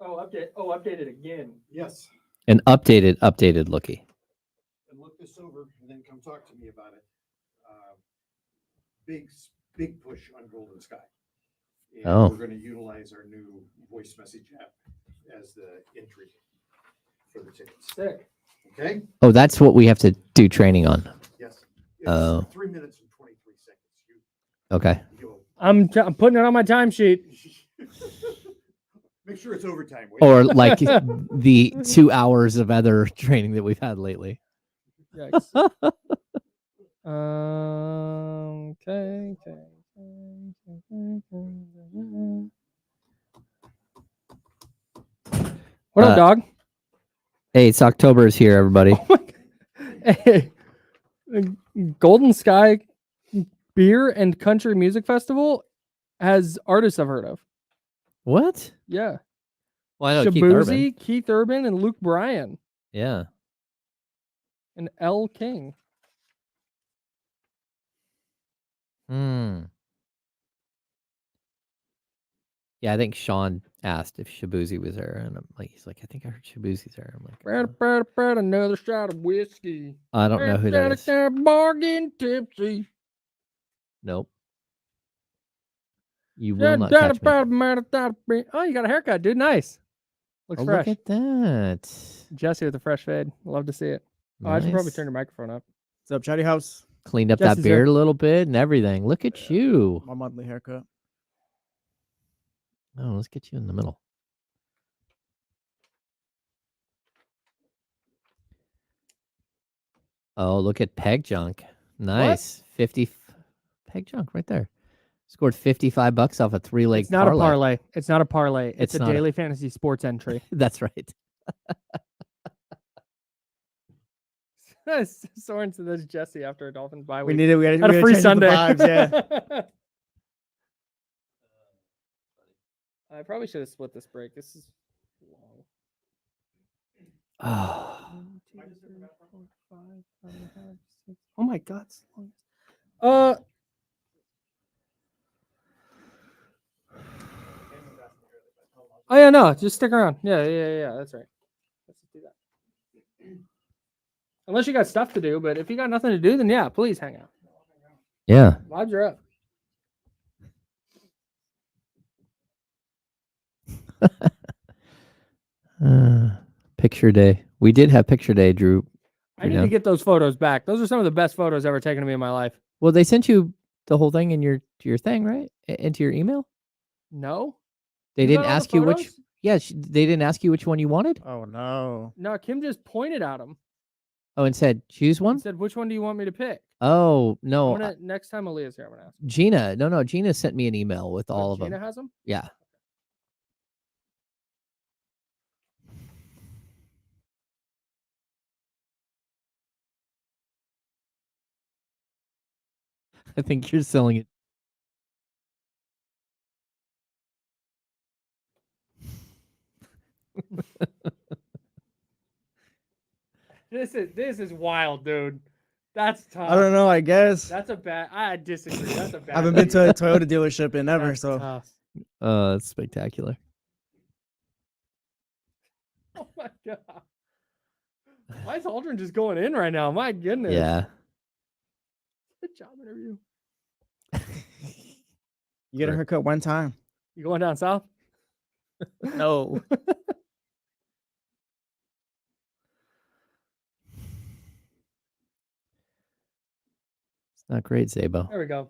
Updated again. Yes. An updated lookie. And look this over and then come talk to me about it. Big push on Golden Sky. And we're going to utilize our new voice message app as the entry for the tickets. Sick. Okay? Oh, that's what we have to do training on. Yes. It's 3 minutes and 23 seconds. Okay. I'm putting it on my timesheet. Make sure it's overtime. Or like the 2 hours of other training that we've had lately. Yikes. Okay. What up, dog? Hey, it's October is here, everybody. Oh my God. Hey, Golden Sky Beer and Country Music Festival has artists I've heard of. What? Yeah. Well, I know Keith Urban, and Luke Bryan. Yeah. And L. King. Yeah, I think Sean asked if Shabuzi was there, and he's like, I think I heard Shabuzi's there. I'm like, another shot of whiskey. I don't know who that is. Bargain tipsy. Nope. You will not catch me. Oh, you got a haircut, dude. Nice. Looks fresh. Look at that. Jesse with a fresh fade. Love to see it. Oh, I should probably turn your microphone up. What's up, Chatty House? Cleaned up that beard a little bit and everything. Look at you. My monthly haircut. Oh, let's get you in the middle. Oh, look at Peg Junk. Nice. What? Peg junk right there. Scored $55 off a 3-leg It's not parlay. a parlay. It's not a parlay. It's a not daily fantasy sports entry. That's right. Soren said that's Jesse after a Dolphins bye We week. need it. We Had got a free change Sunday. The vibes, yeah. I probably should have split this break. This is long. Oh, 1, 2, 3, 4, 5, 5 and a half, 6. Oh my God, it's long. Oh yeah, no, just stick around. Yeah. That's right. Let's just do that. Unless you got stuff to do, but if you got nothing to do, then yeah, please hang out. yeah. Vibes are up. Picture day. We did have picture day, Drew. I need to get those photos back. Those are some of the best photos ever taken of me in my life. Well, they sent you the whole thing in your thing, right? Into your email. No, They You didn't got all the ask you which. photos? Yeah, they didn't ask you which one you wanted. Oh no. No, Kim just pointed at them Oh, and said choose and one. said, "Which one do you want me to pick?" Oh no, I'm gonna, next time Aaliyah's here, I'm gonna ask. Gina. No, Gina sent me an email with all of Gina them. has them. Yeah. I think you're selling it. This is wild, dude. That's tough. I don't know. I guess That's a bad. I disagree. That's a bad. I haven't been to a idea. Toyota dealership in ever. That's So tough. It's spectacular. Oh my God. Why is Aldrin just going in right now? My goodness. Yeah. Good job interview. you get a haircut one time. You going down south? No. It's not great, Zabo. There we go.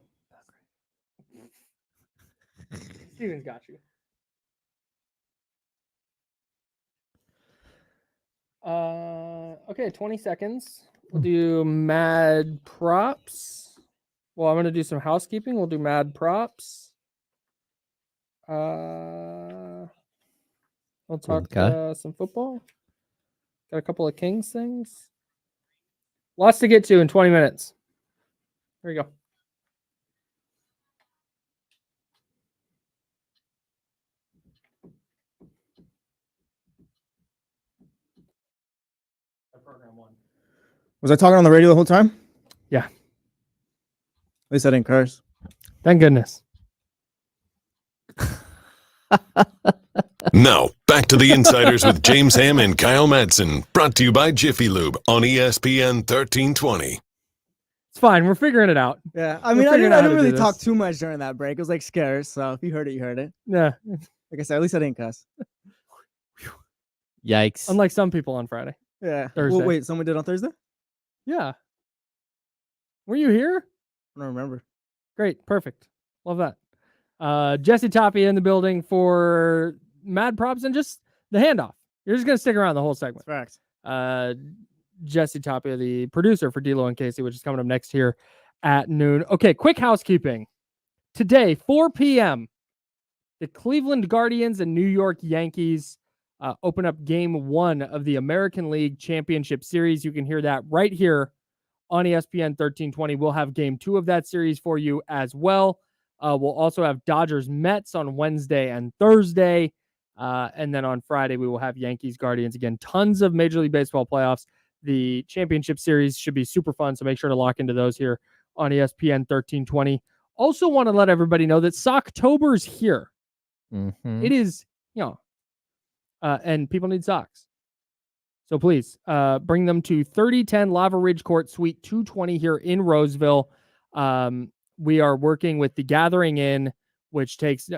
Steven's got you. Okay, 20 seconds. We'll do mad props. Well, I'm gonna do some housekeeping. We'll do mad props. We'll talk some football. Got a couple of Kings things. Lots to get to in 20 minutes. There you go. Program 1. Was I talking on the radio the whole time? Yeah. At least I didn't curse. Thank goodness. Now, back to the Insiders with James Ham and Kyle Madsen, brought to you by Jiffy Lube on ESPN 1320. It's fine. We're figuring it out. Yeah. I We're mean, I figuring out how didn't to really do talk this. too much during that break. It was like scarce. So if you heard it, you heard it. Yeah. Like I said, at least I didn't cuss. Yikes. Unlike some people on Friday. Yeah. Thursday. Well, wait, someone did on Thursday? Yeah. Were you here? I don't remember. Great. Perfect. Love that. Jesse Tapia in the building for Mad Props and just the handoff. You're just going to stick around the whole segment. Facts. Jesse Tapia, the producer for D-Lo and Casey, which is coming up next here at noon. Okay, quick housekeeping. Today, 4 p.m., the Cleveland Guardians and New York Yankees open up game 1 of the American League Championship Series. You can hear that right here on ESPN 1320. We'll have game 2 of that series for you as well. We'll also have Dodgers Mets on Wednesday and Thursday. And then on Friday, we will have Yankees Guardians again. Tons of Major League Baseball playoffs. The championship series should be super fun. So make sure to lock into those here on ESPN 1320. Also want to let everybody know that Socktober's here. Mm-hmm. It is, and people need socks. So please bring them to 3010 Lava Ridge Court, Suite 220 here in Roseville. We are working with the Gathering Inn, which takes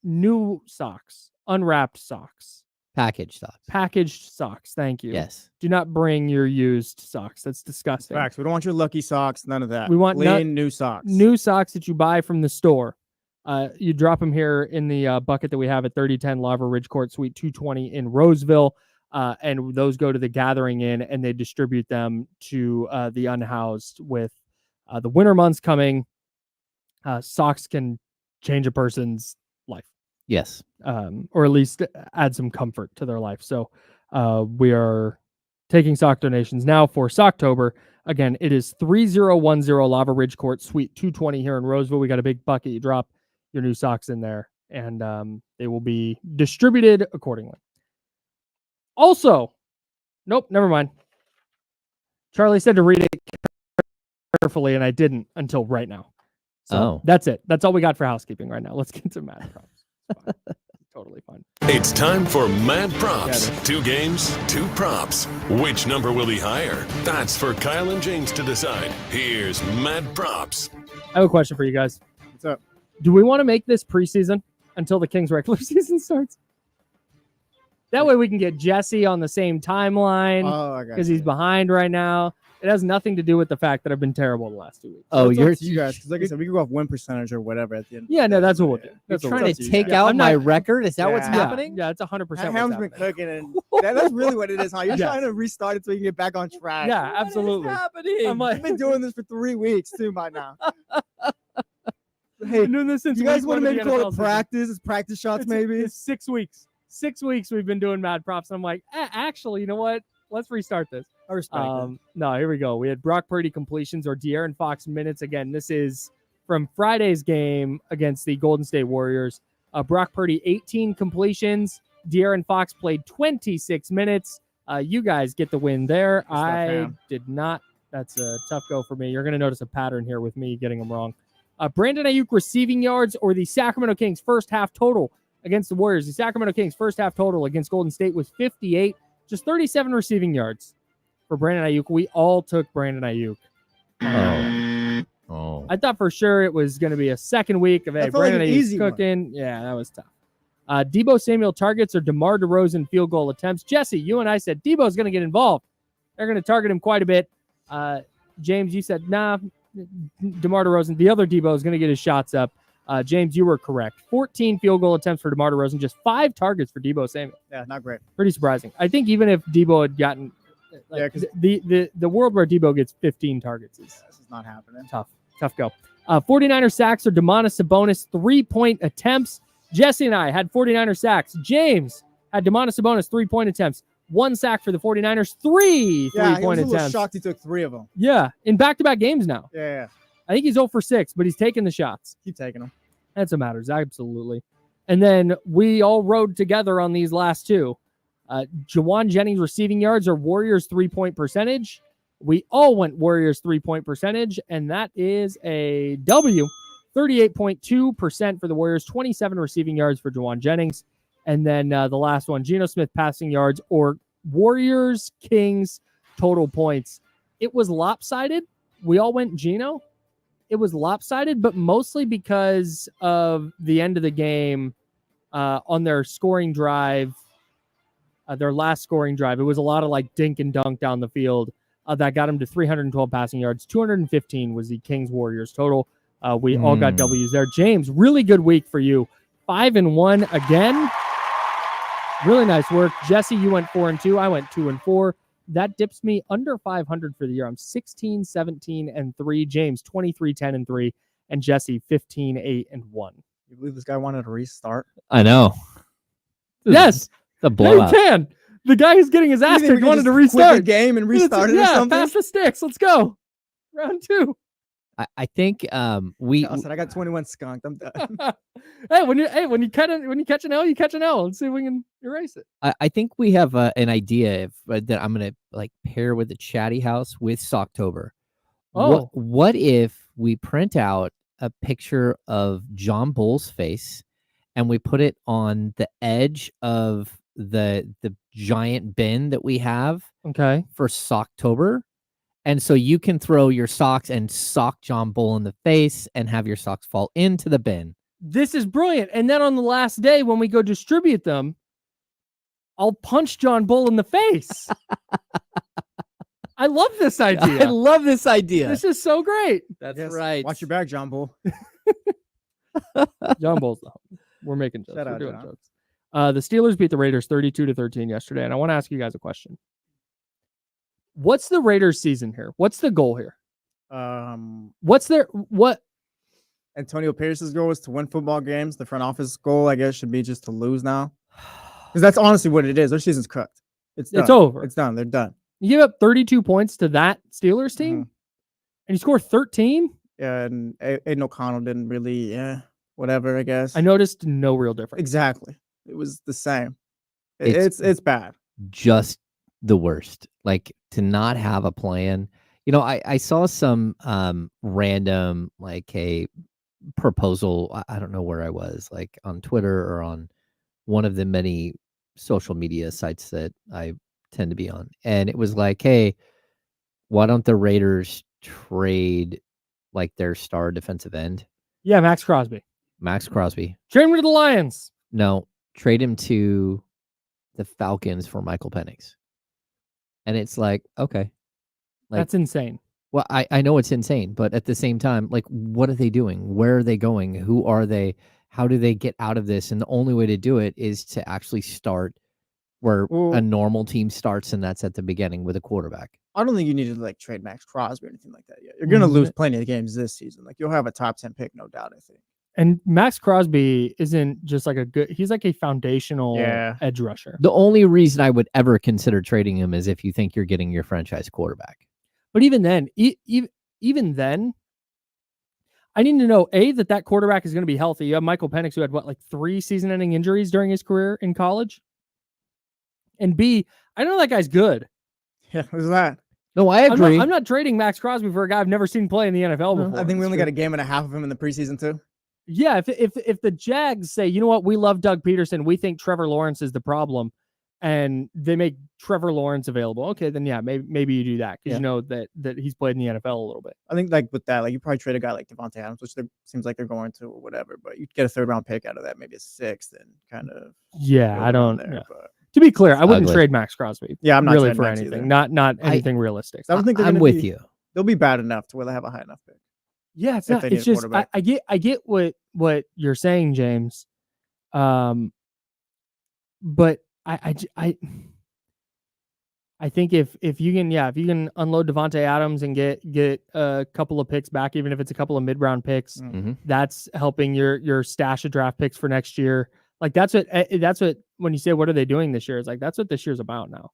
new socks, unwrapped socks, Package socks. packaged socks. Thank you. Yes. Do not bring your used socks. That's disgusting. Facts. We don't want your lucky socks. None of that. We want clean new socks. New socks that you buy from the store. You drop them here in the bucket that we have at 3010 Lava Ridge Court, Suite 220 in Roseville. And those go to the Gathering Inn, and they distribute them to the unhoused with the winter months coming. Socks can change a person's life, Yes. or at least add some comfort to their life. So we are taking sock donations now for Socktober. Again, it is 3010 Lava Ridge Court, Suite 220 here in Roseville. We got a big bucket. You drop your new socks in there, and they will be distributed accordingly. Also, nope, never mind. Charlie said to read it carefully, and I didn't until right now. So that's it. That's all we got for housekeeping right now. Let's get to Mad Props. Totally fine. It's time for Mad Props. 2 games, 2 props. Which number will be higher? That's for Kyle and James to decide. Here's Mad Props. I have a question for you guys. What's up? Do we want to make this preseason until the Kings regular season starts? That way we can get Jesse on the same timeline because he's behind right now. It has nothing to do with the fact that I've been terrible the last 2 weeks. Oh, It's you're up to you guys, because like I said, we can go off win percentage or whatever at the end. Yeah, no, that's what we'll do. You're That's what trying we'll to do. take Yeah, out I'm my not- record? Is that what's Yeah. happening? Yeah, it's 100% That what's ham's been happening. cooking, and that's really what it is, huh? You're Yes. trying to restart it so you can get back on track. Yeah, absolutely. What is happening? I'm like, I've been doing this for 3 weeks too by now. Hey, been doing this since You guys week want to one of maybe the call NFL it season. practice? It's practice shots, It's maybe. 6 weeks. 6 weeks we've been doing Mad Props. And I'm like, actually, you know what? Let's restart this. I respect it. No, here we go. We had Brock Purdy completions or De'Aaron Fox minutes. Again, this is from Friday's game against the Golden State Warriors. Brock Purdy, 18 completions. De'Aaron Fox played 26 minutes. You guys get the win there. I did not. That's a tough go for me. You're going to notice a pattern here with me getting them wrong. Brandon Ayuk receiving yards or the Sacramento Kings first half total against the Warriors. The Sacramento Kings first half total against Golden State was 58. Just 37 receiving yards for Brandon Ayuk. We all took Brandon Ayuk. Oh. I thought for sure it was going to be a second week of, hey, felt like Brandon an Ayuk's easy one. cooking. Yeah, that was tough. Debo Samuel targets or DeMar DeRozan field goal attempts. Jesse, you and I said Debo's going to get involved. They're going to target him quite a bit. James, you said, nah, DeMar DeRozan, the other Debo is going to get his shots up. James, you were correct. 14 field goal attempts for DeMar DeRozan, just 5 targets for Debo Samuel. Yeah, not great. Pretty surprising. I think even if Debo had gotten Yeah, 'cause- the world where Debo gets 15 targets is This is not happening. tough go. 49er sacks or Demonis Sabonis 3-point attempts. Jesse and I had 49er sacks. James had Demonis Sabonis 3-point attempts. 1 sack for the 49ers, 3 Yeah, I was three-point a little attempts. shocked he took 3 of them. Yeah, in back-to-back games now. Yeah. I think he's 0 for 6, but he's taking the shots. Keep taking them. That's what matters, absolutely. And then we all rode together on these last 2. Jawan Jennings receiving yards or Warriors 3-point percentage. We all went Warriors 3-point percentage, and that is a W. 38.2% for the Warriors, 27 receiving yards for Jawan Jennings. And then the last one, Geno Smith passing yards or Warriors Kings total points. It was lopsided. We all went Geno. It was lopsided, but mostly because of the end of the game on their scoring drive, their last scoring drive. It was a lot of like dink and dunk down the field that got them to 312 passing yards. 215 was the Kings Warriors total. We all got W's there. James, really good week for you. 5-1 again. Really nice work. Jesse, you went 4-2. I went 2-4. That dips me under 500 for the year. I'm 16, 17, and 3. James, 23, 10, and 3. And Jesse, 15, 8, and 1. You believe this guy wanted to restart? I know. Yes. The Yeah, you blowout. can. The guy who's getting his ass You think we kicked could wanted to just quit the restart. game and restart it or Yeah, something? pass the sticks. Let's go. Round 2. I think we I said I got 21 skunked. I'm done. Hey, when you catch an L, you catch an L. Let's see if we can erase it. I think we have an idea that I'm gonna like pair with the Chatty House with Socktober. Oh. What if we print out a picture of John Bull's face and we put it on the edge of the giant bin that we have Okay. for Socktober? And so you can throw your socks and sock John Bull in the face and have your socks fall into the bin. This is brilliant. And then on the last day when we go distribute them, I'll punch John Bull in the face. I love this idea. I love this idea. This is so great. That's Yes. right. Watch your back, John Bull. John Bull's the homie. We're making jokes. Shout We're out, doing John. jokes. The Steelers beat the Raiders 32-13 yesterday, and I want to ask you guys a question. What's the Raiders season here? What's the goal here? Um, What's their what? Antonio Pierce's goal is to win football games. The front office goal, I guess, should be just to lose now. Because that's honestly what it is. Their season's cooked. It's over. It's done. They're done. You give up 32 points to that Steelers team, and you score 13. Yeah, and Aiden O'Connell didn't really, whatever, I guess. I noticed no real difference. Exactly. It was the same. It's It's bad. Just the worst. Like, to not have a plan. I saw some random, like, a proposal. I don't know where I was, like on Twitter or on one of the many social media sites that I tend to be on. And it was like, hey, why don't the Raiders trade like their star defensive end? Yeah, Max Crosby. Trade him to the Lions. No, trade him to the Falcons for Michael Penix. And it's like, okay. Like, that's insane. Well, I know it's insane, but at the same time, like, what are they doing? Where are they going? Who are they? How do they get out of this? And the only way to do it is to actually start where a normal team starts, and that's at the beginning with a quarterback. I don't think you need to like trade Max Crosby or anything like that yet. You're gonna lose plenty of games this season. Like, you'll have a top 10 pick, no doubt, I think. And Max Crosby isn't just like he's like a foundational edge rusher. The only reason I would ever consider trading him is if you think you're getting your franchise quarterback. But even then, even then, I need to know, A, that quarterback is going to be healthy. You have Michael Penix, who had, 3 season-ending injuries during his career in college? And B, I know that guy's good. Yeah, who's that? No, I agree. I'm not trading Max Crosby for a guy I've never seen play in the NFL before. I think we only got a game and a half of him in the preseason, too. Yeah, if the Jags say, you know what, we love Doug Peterson, we think Trevor Lawrence is the problem, and they make Trevor Lawrence available, okay, then yeah, maybe you do that because you know that he's played in the NFL a little bit. I think like with that, like you probably trade a guy like Devontae Adams, which seems like they're going to or whatever, but you get a 3rd round pick out of that, maybe a 6th, and kind of I don't. To be clear, I wouldn't trade Max Crosby. Yeah, I'm not really for anything, not anything realistic. I don't think I'm with you. They'll be bad enough to where they have a high enough pick. Yeah, it's not. It's just I get what you're saying, James. But I think if you can unload Devontae Adams and get a couple of picks back, even if it's a couple of mid-round picks, that's helping your stash of draft picks for next year. Like that's what when you say what are they doing this year, it's like that's what this year's about now.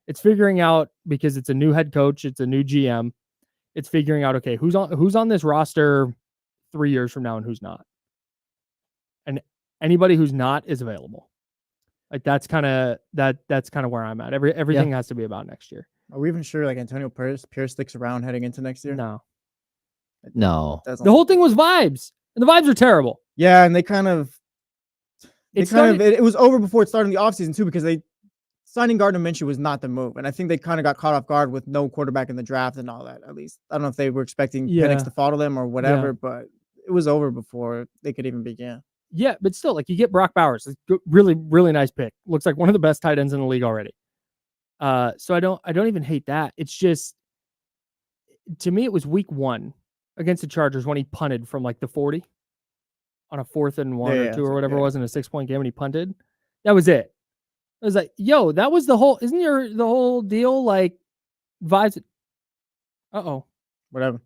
It's figuring out, because it's a new head coach, it's a new GM. It's figuring out, okay, who's on this roster 3 years from now and who's not. And anybody who's not is available. Like that's kind of where I'm at. Everything has to be about next year. Are we even sure like Antonio Pierce sticks around heading into next year? No. The whole thing was vibes, and the vibes are terrible. Yeah, and it was over before it started in the offseason too, because signing Gardner Minshew was not the move. And I think they kind of got caught off guard with no quarterback in the draft and all that, at least. I don't know if they were expecting Penix to fall to them or whatever, but it was over before they could even begin. Yeah, but still, like, you get Brock Bowers. Really, really nice pick. Looks like one of the best tight ends in the league already. So I don't even hate that. It's just, to me, it was week 1 against the Chargers when he punted from like the 40 on a 4th and 1 or 2 or whatever it was in a 6-point game, and he punted. That was it. I was like, yo, that was the whole, isn't the whole deal like vibes? Whatever.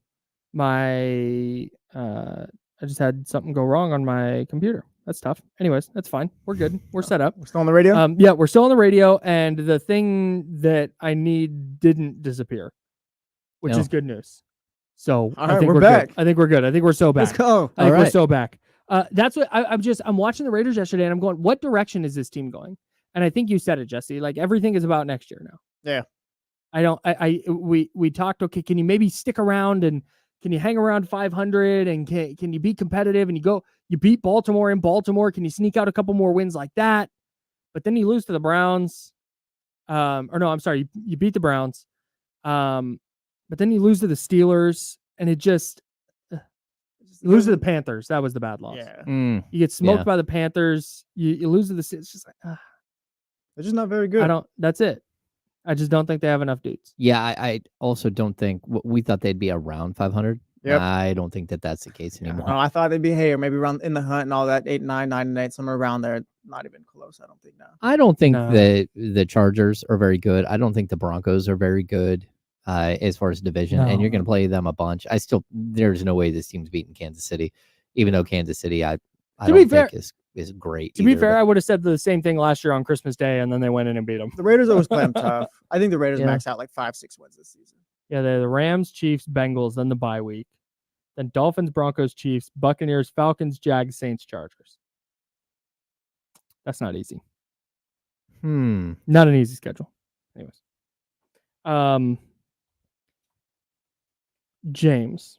I just had something go wrong on my computer. That's tough. Anyways, that's fine. We're good. We're set up. We're still on the radio? Yeah, we're still on the radio, and the thing that I need didn't disappear, which is good news. So I think we're back. I think we're good. I think we're so back. Let's go. I think we're so back. That's what I'm watching the Raiders yesterday, and I'm going, what direction is this team going? And I think you said it, Jesse. Like, everything is about next year now. Yeah. We talked, okay, can you maybe stick around and can you hang around 500 and can you be competitive and you beat Baltimore in Baltimore? Can you sneak out a couple more wins like that? But then you lose to the Browns. You beat the Browns. But then you lose to the Steelers, and it just you lose to the Panthers. That was the bad loss. Yeah. You get smoked by the Panthers. You lose to the Steelers. It's just like, they're just not very good. That's it. I just don't think they have enough dudes. Yeah, I also don't think we thought they'd be around 500. Yep. I don't think that's the case anymore. No, I thought they'd be or maybe around in the hunt and all that 8, 9, 9, and 8, somewhere around there. Not even close. I don't think now. I don't think the Chargers are very good. I don't think the Broncos are very good as far as division, and you're going to play them a bunch. There's no way this team's beating Kansas City. even though Kansas City, I To be don't fair- think is great. To be either, fair, but- I would have said the same thing last year on Christmas Day, and then they went in and beat them. The Raiders always play them tough. I think the Raiders Yeah. max out like 5-6 wins this season. Yeah, they're the Rams, Chiefs, Bengals, then the bye week. Then Dolphins, Broncos, Chiefs, Buccaneers, Falcons, Jags, Saints, Chargers. That's not easy. Not an easy schedule. Anyways. James.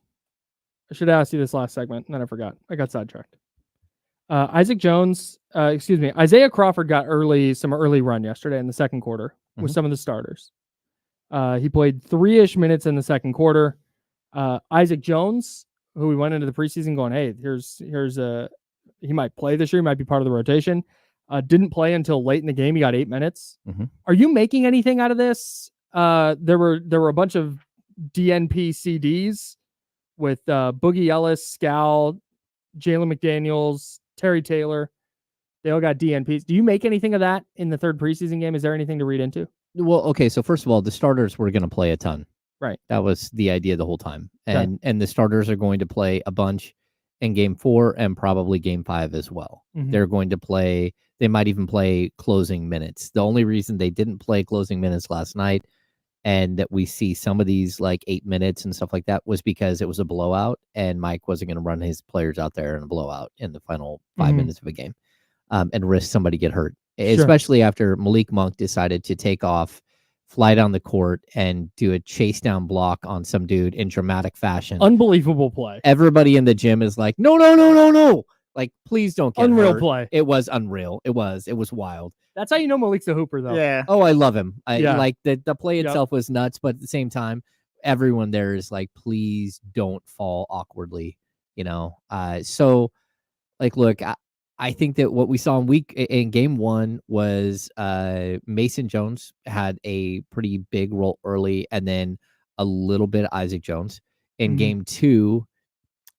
I should ask you this last segment, and then I forgot. I got sidetracked. Isaac Jones, Isaiah Crawford got some early run yesterday in the second quarter with some of the starters. He played 3-ish minutes in the second quarter. Isaac Jones, who we went into the preseason going, hey, he might play this year, he might be part of the rotation. Didn't play until late in the game. He got 8 minutes. Are you making anything out of this? There were a bunch of DNP CDs with Boogie Ellis, Scal, Jalen McDaniels, Terry Taylor. They all got DNPs. Do you make anything of that in the third preseason game? Is there anything to read into? Well, okay. So first of all, the starters were going to play a ton. Right. That was the idea the whole time. And the starters are going to play a bunch in game 4 and probably game 5 as well. They're going to play, they might even play closing minutes. The only reason they didn't play closing minutes last night and that we see some of these like 8 minutes and stuff like that was because it was a blowout and Mike wasn't going to run his players out there in a blowout in the final 5 minutes of a game and risk somebody get hurt, especially after Malik Monk decided to take off, fly down the court and do a chase down block on some dude in dramatic fashion. Unbelievable play. Everybody in the gym is like, no. Like, please don't get unreal hurt. play. It was unreal. It was wild. That's how you know Malik's a hooper, though. Yeah. Oh, I love him. Yeah. Like the play itself was nuts, but at the same time, everyone there is like, please don't fall awkwardly, you know? So like, look, I think that what we saw in game 1 was Mason Jones had a pretty big role early and then a little bit of Isaac Jones. In game 2,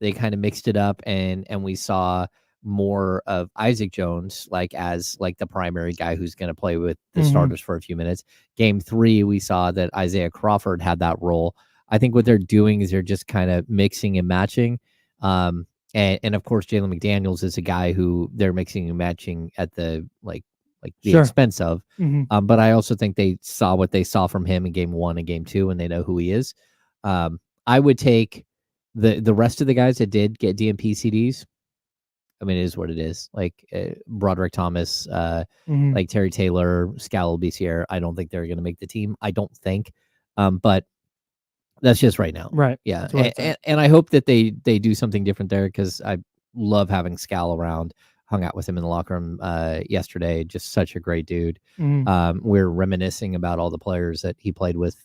they kind of mixed it up and we saw more of Isaac Jones as the primary guy who's going to play with the starters for a few minutes. Game 3, we saw that Isaiah Crawford had that role. I think what they're doing is they're just kind of mixing and matching. And of course, Jalen McDaniels is a guy who they're mixing and matching at the expense of. But I also think they saw what they saw from him in game 1 and game 2, and they know who he is. I would take the rest of the guys that did get DNP CDs. I mean, it is what it is. Broderick Thomas, like Terry Taylor, Scal BCR. I don't think they're going to make the team. I don't think. But that's just right now. Right. Yeah. And I hope that they do something different there because I love having Scal around. Hung out with him in the locker room yesterday. Just such a great dude. We're reminiscing about all the players that he played with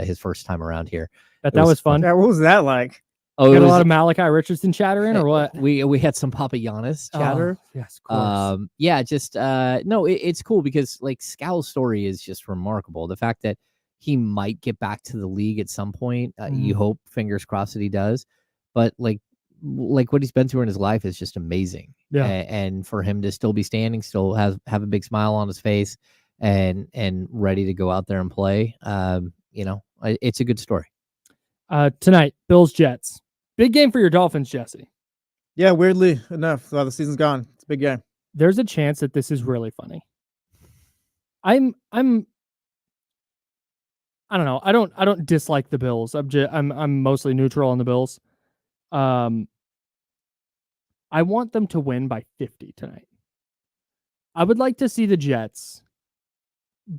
his first time around here. That was fun. Yeah, what was that like? Oh, Got a lot of Malachi Richardson chatter in, or what? We had some Papa Giannis chatter. Yes, of course. Yeah, just no, it's cool because Scal's story is just remarkable. The fact that he might get back to the league at some point, you hope, fingers crossed that he does. But like what he's been through in his life is just amazing. Yeah, and for him to still be standing, still have a big smile on his face, and ready to go out there and play, it's a good story. Tonight, Bills Jets. Big game for your Dolphins, Jesse. Yeah, weirdly enough, the season's gone. It's a big game. There's a chance that this is really funny. I don't know. I don't dislike the Bills. I'm mostly neutral on the Bills. I want them to win by 50 tonight. I would like to see the Jets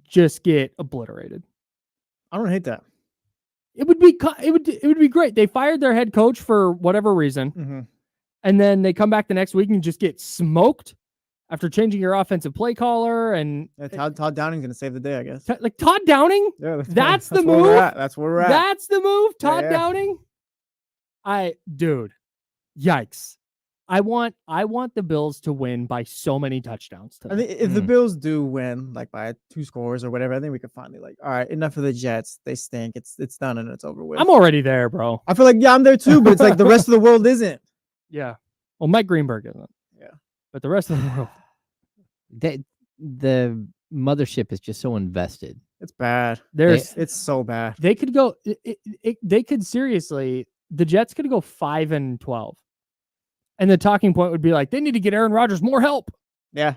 just get obliterated. I don't hate that. It would be great. They fired their head coach for whatever reason, and then they come back the next week and just get smoked after changing your offensive play caller. And Todd Downing's gonna save the day, I guess. Todd Downing. Yeah, that's the move. That's where we're at. That's the move. Todd Yeah. Downing. Dude, yikes! I want the Bills to win by so many touchdowns tonight. I think if the Bills do win, by 2 scores or whatever, I think we could finally all right, enough of the Jets. They stink. It's done and it's over with. I'm already there, bro. I feel like I'm there too, but it's the rest of the world isn't. Yeah. Well, Mike Greenberg isn't. Yeah. But the rest of the world. The mothership is just so invested. It's bad. It's so bad. They could go. They could seriously. The Jets could go 5-12. And the talking point would be like, they need to get Aaron Rodgers more help. Yeah.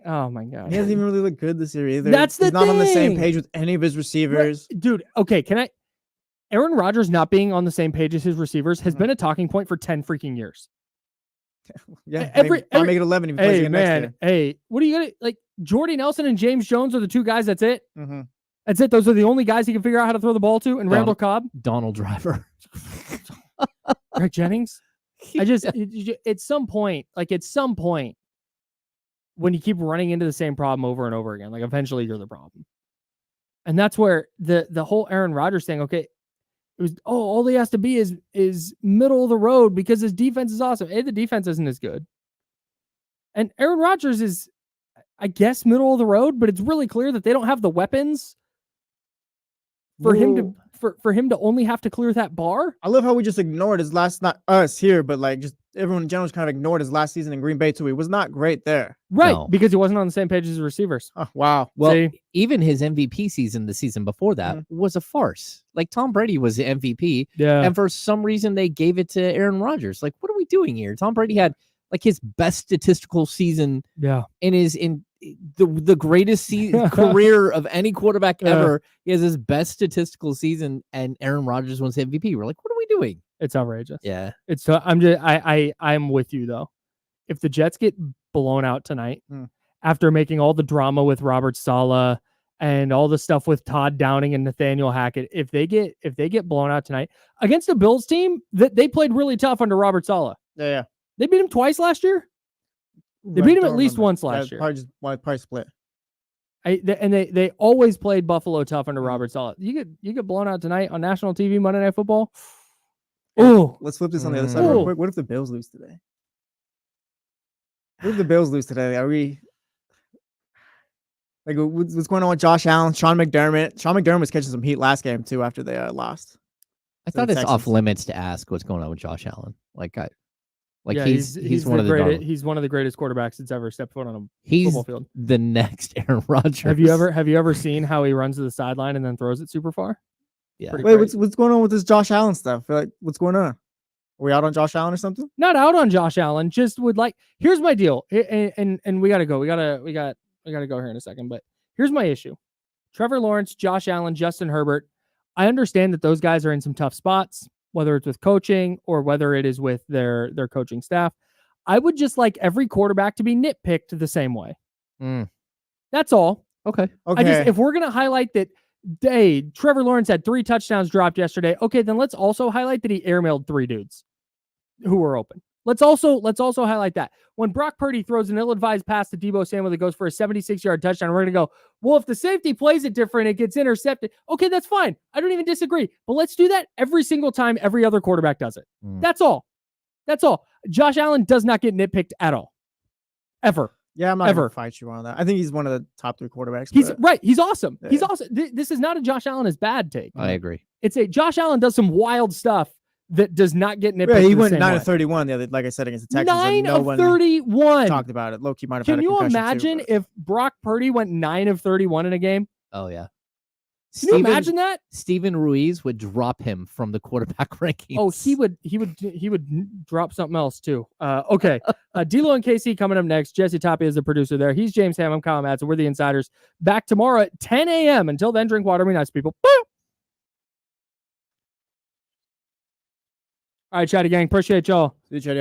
Oh my God. He hasn't even really looked good this year either. That's the He's not on the same thing. page with any of his receivers. Right. Dude, okay, Aaron Rodgers not being on the same page as his receivers has been a talking point for 10 freaking years. Yeah, Every make it 11 if he plays again next year. Hey, what are you gonna like? Jordy Nelson and James Jones are the two guys. That's it. Mm-hmm. That's it. Those are the only guys he can figure out how to throw the ball to. And Randall Cobb, Donald Driver, Greg Jennings. At some point, when you keep running into the same problem over and over again, like eventually you're the problem. And that's where the whole Aaron Rodgers thing. Okay, it was all he has to be is middle of the road because his defense is awesome. The defense isn't as good. And Aaron Rodgers is, I guess, middle of the road, but it's really clear that they don't have the weapons for him to only have to clear that bar. I love how we just ignored his last, not us here, but like just everyone in general kind of ignored his last season in Green Bay too. He was not great there. Right, No. because he wasn't on the same page as his receivers. Oh, wow. Well, even his MVP season, the season before that, was a farce. Like Tom Brady was the MVP, and for some reason they gave it to Aaron Rodgers. Like, what are we doing here? Tom Brady had like his best statistical season in the greatest career of any quarterback ever. He has his best statistical season, and Aaron Rodgers wins MVP. We're like, what are we doing? It's outrageous. Yeah, I'm with you though. If the Jets get blown out tonight, after making all the drama with Robert Saleh and all the stuff with Todd Downing and Nathaniel Hackett, if they get blown out tonight against a Bills team that they played really tough under Robert Saleh. Yeah. They beat him twice last year. They beat him at least once last year. Probably split. They always played Buffalo tough under Robert Saleh. You get blown out tonight on national TV Monday Night Football. Oh, let's flip this on the other side real quick. What if the Bills lose today? What if the Bills lose today? Are we like what's going on with Josh Allen, Sean McDermott? Sean McDermott was catching some heat last game too after they lost. I thought it's off limits to ask what's going on with Josh Allen. He's one of the greatest quarterbacks that's ever stepped foot on a football field. The next Aaron Rodgers. Have you ever seen how he runs to the sideline and then throws it super far? Yeah. Wait, what's going on with this Josh Allen stuff? Like, what's going on? Are we out on Josh Allen or something? Not out on Josh Allen. Just would like. Here's my deal, and we gotta go. We gotta go here in a second. But here's my issue: Trevor Lawrence, Josh Allen, Justin Herbert. I understand that those guys are in some tough spots, whether it's with coaching or whether it is with their coaching staff. I would just like every quarterback to be nitpicked the same way. That's all. Okay. If we're gonna highlight that, Trevor Lawrence had 3 touchdowns dropped yesterday. Okay, then let's also highlight that he airmailed 3 dudes who were open. Let's also highlight that when Brock Purdy throws an ill-advised pass to Deebo Samuel that goes for a 76-yard touchdown, we're gonna go, well, if the safety plays it different, it gets intercepted. Okay, that's fine. I don't even disagree. But let's do that every single time every other quarterback does it. That's all. Josh Allen does not get nitpicked at all, ever. Yeah, I'm not gonna fight you on that. I think he's one of the top 3 quarterbacks. He's right. He's awesome. Yeah. He's awesome. This is not a Josh Allen is bad take. I agree. It's a Josh Allen does some wild stuff that does not get nitpicked. Yeah, he went 9 of 31 the other, like I said, against the Texans. 9 of 31. Talked about it. Loki might have. Can you imagine if Brock Purdy went 9 of 31 in a game? Oh yeah. Can you imagine that? Steven Ruiz would drop him from the quarterback rankings. Oh, he would drop something else too. Okay. D'Lo and KC coming up next. Jesse Tapia is the producer there. He's James Ham. I'm Kyle Madsen. We're the Insiders. Back tomorrow at 10 a.m. Until then, drink water. Be nice, people. Woo! All right, chatty gang. Appreciate y'all. See you, chatty.